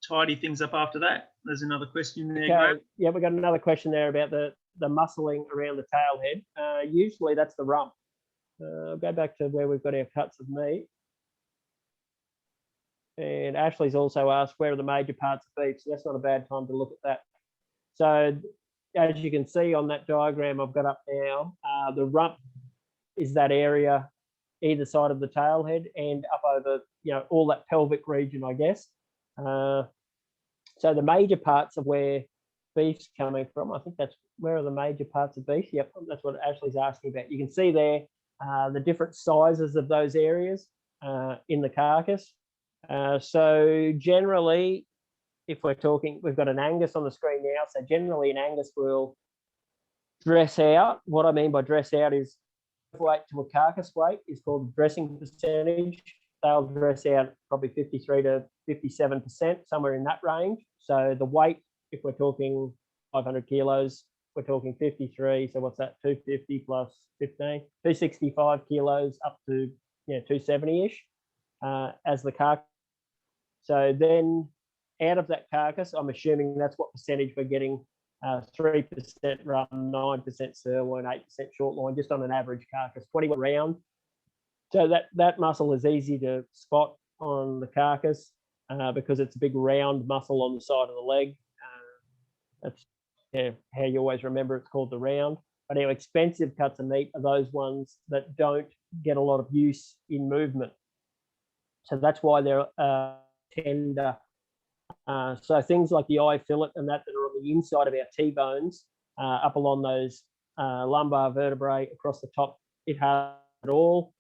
tidy things up after that. There's another question there. Okay. Yeah, we've got another question there about the muscling around the tail head. Usually that's the rump. I'll go back to where we've got our cuts of meat. And Ashley's also asked where are the major parts of beef, so that's not a bad time to look at that. So as you can see on that diagram I've got up now, the rump is that area either side of the tail head and up over all that pelvic region, I guess. So the major parts of where beef's coming from, I think that's where are the major parts of beef. Yep, that's what Ashley's asking about. You can see there the different sizes of those areas in the carcass. So generally, if we're talking, we've got an Angus on the screen now. So generally an Angus will dress out. What I mean by dress out is weight to a carcass weight is called the dressing percentage. They'll dress out probably 53 to 57%, somewhere in that range. So the weight, if we're talking 500 kilos, we're talking 53. So what's that? 250 plus 15, 265 kilos up to 270-ish as the carcass. So then out of that carcass, I'm assuming that's what percentage we're getting. 3% rump, 9% sirloin, 8% short loin, just on an average carcass, 21 round. So that muscle is easy to spot on the carcass because it's a big round muscle on the side of the leg. That's how you always remember it's called the round. But our expensive cuts of meat are those ones that don't get a lot of use in movement. So that's why they're tender. So things like the eye fillet and that are on the inside of our T-bones, up along those lumbar vertebrae across the top, it has it all.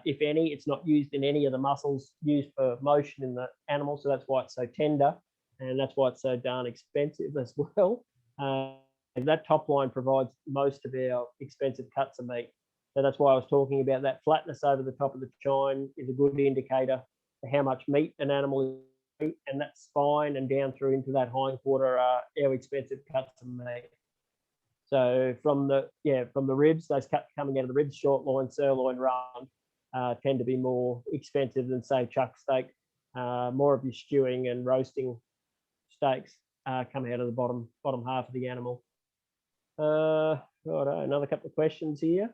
If any, it's not used in any of the muscles used for motion in the animal. So that's why it's so tender, and that's why it's so darn expensive as well. And that top line provides most of our expensive cuts of meat. So that's why I was talking about that flatness over the top of the chine is a good indicator for how much meat an animal is, and that spine and down through into that hindquarter are our expensive cuts of meat. So from the ribs, those cuts coming out of the ribs, short loin, sirloin, rump, tend to be more expensive than say chuck steak. More of your stewing and roasting steaks come out of the bottom half of the animal. Right, another couple of questions here.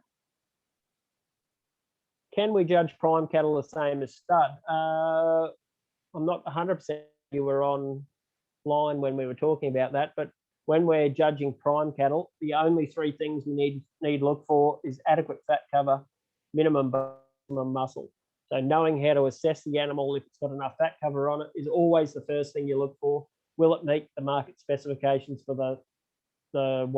Can we judge prime cattle the same as stud? I'm not 100% you were on line when we were talking about that, but when we're judging prime cattle, the only three things we need to look for is adequate fat cover, minimum muscle. So knowing how to assess the animal if it's got enough fat cover on it is always the first thing you look for. Will it meet the market specifications for the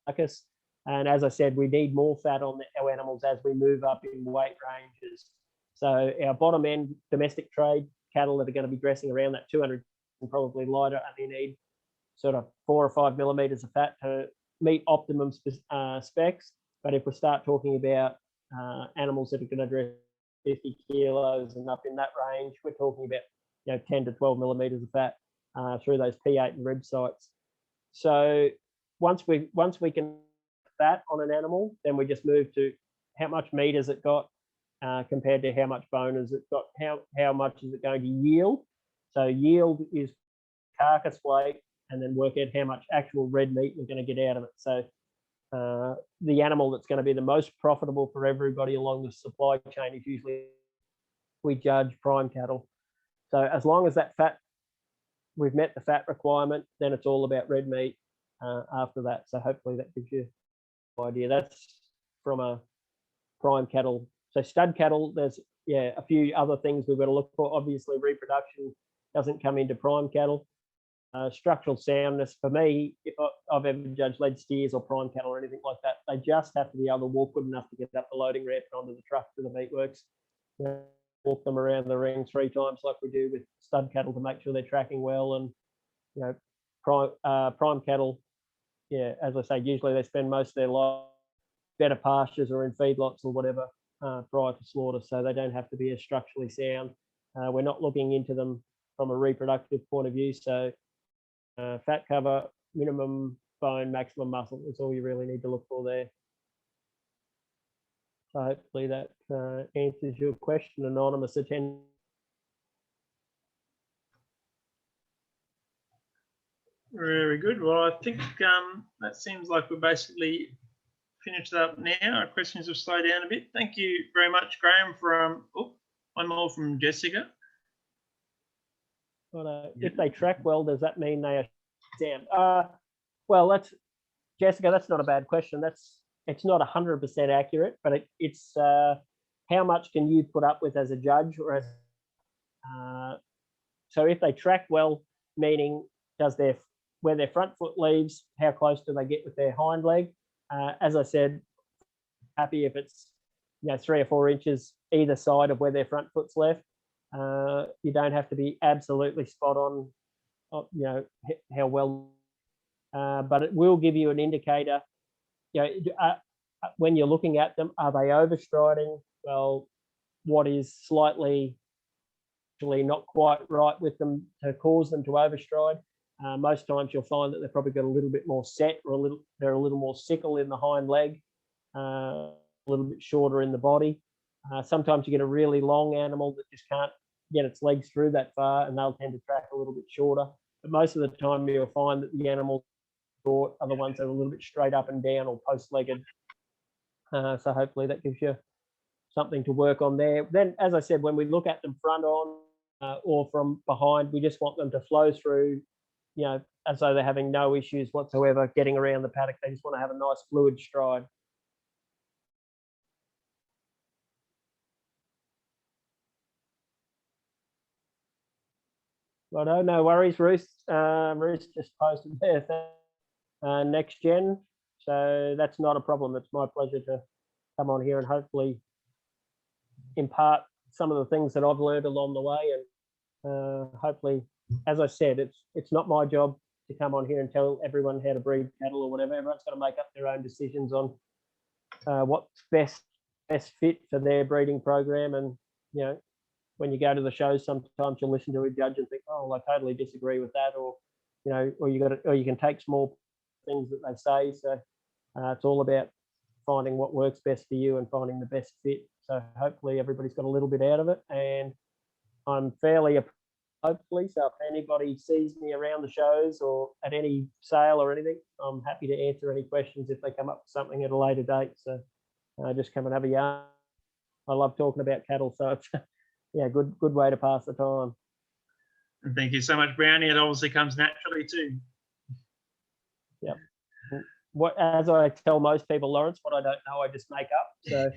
carcass? And as I said, we need more fat on our animals as we move up in weight ranges. So our bottom end domestic trade cattle that are going to be dressing around that 200 and probably lighter only need sort of 4 or 5 millimeters of fat to meet optimum specs. But if we start talking about animals that are going to dress 50 kilos and up in that range, we're talking about 10 to 12 millimeters of fat through those P8 and rib sites. So once we can fat on an animal, then we just move to how much meat has it got compared to how much bone has it got, how much is it going to yield. So yield is carcass weight, and then work out how much actual red meat we're going to get out of it. So the animal that's going to be the most profitable for everybody along the supply chain is usually we judge prime cattle. So as long as that fat, we've met the fat requirement, then it's all about red meat after that. So hopefully that gives you an idea. That's from a prime cattle. So stud cattle, there's a few other things we've got to look for. Obviously reproduction doesn't come into prime cattle. Structural soundness, for me, if I've ever judged lead steers or prime cattle or anything like that, they just have to be able to walk good enough to get up the loading ramp and onto the truck to the meatworks. Walk them around the ring 3 times like we do with stud cattle to make sure they're tracking well. And prime cattle, as I say, usually they spend most of their life better pastures or in feedlots or whatever prior to slaughter, so they don't have to be as structurally sound. We're not looking into them from a reproductive point of view, so fat cover, minimum bone, maximum muscle is all you really need to look for there. So hopefully that answers your question, anonymous attendant. Very good. Well, I think that seems like we're basically finished up now. Our questions have slowed down a bit. Thank you very much, Graham. One more from Jessica. If they track well, does that mean they are sound? Well, Jessica, that's not a bad question. It's not 100% accurate, but it's how much can you put up with as a judge or as So if they track well, meaning where their front foot leaves, how close do they get with their hind leg? As I said, happy if it's 3 or 4 inches either side of where their front foot's left. You don't have to be absolutely spot on, how well, but it will give you an indicator. When you're looking at them, are they overstriding? Well, what is slightly actually not quite right with them to cause them to overstride? Most times you'll find that they've probably got a little bit more set, or they're a little more sickle in the hind leg, a little bit shorter in the body. Sometimes you get a really long animal that just can't get its legs through that far, and they'll tend to track a little bit shorter. But most of the time you'll find that the animals short are the ones that are a little bit straight up and down or post-legged. So hopefully that gives you something to work on there. Then, as I said, when we look at them front on or from behind, we just want them to flow through, as though they're having no issues whatsoever getting around the paddock. They just want to have a nice fluid stride. Righto, no worries, Ruth. Ruth just posted there next gen, so that's not a problem. It's my pleasure to come on here and hopefully impart some of the things that I've learned along the way, and hopefully, as I said, it's not my job to come on here and tell everyone how to breed cattle or whatever. Everyone's got to make up their own decisions on what's best fit for their breeding program. And when you go to the shows, sometimes you'll listen to a judge and think, oh, well, I totally disagree with that, or you can take small things that they say. So it's all about finding what works best for you and finding the best fit. So hopefully everybody's got a little bit out of it, and I'm fairly hopefully. So if anybody sees me around the shows or at any sale or anything, I'm happy to answer any questions if they come up with something at a later date. So just come and have a yarn. I love talking about cattle, so it's good way to pass the time. And thank you so much, Brownie. It obviously comes naturally too. Yep. As I tell most people, Lawrence, what I don't know, I just make up. So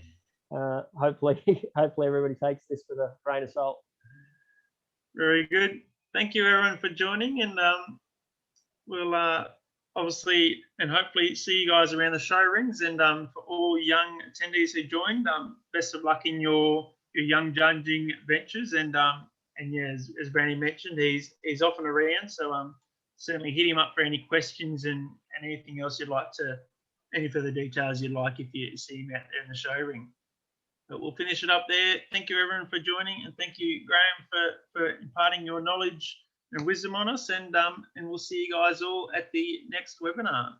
hopefully everybody takes this with a grain of salt. Very good. Thank you, everyone, for joining, and we'll obviously and hopefully see you guys around the show rings. And for all young attendees who joined, best of luck in your young judging ventures. And yeah, as Brownie mentioned, he's often around, so certainly hit him up for any questions and anything else you'd like any further details you'd like if you see him out there in the show ring. But we'll finish it up there. Thank you, everyone, for joining, and thank you, Graham, for imparting your knowledge and wisdom on us. And we'll see you guys all at the next webinar.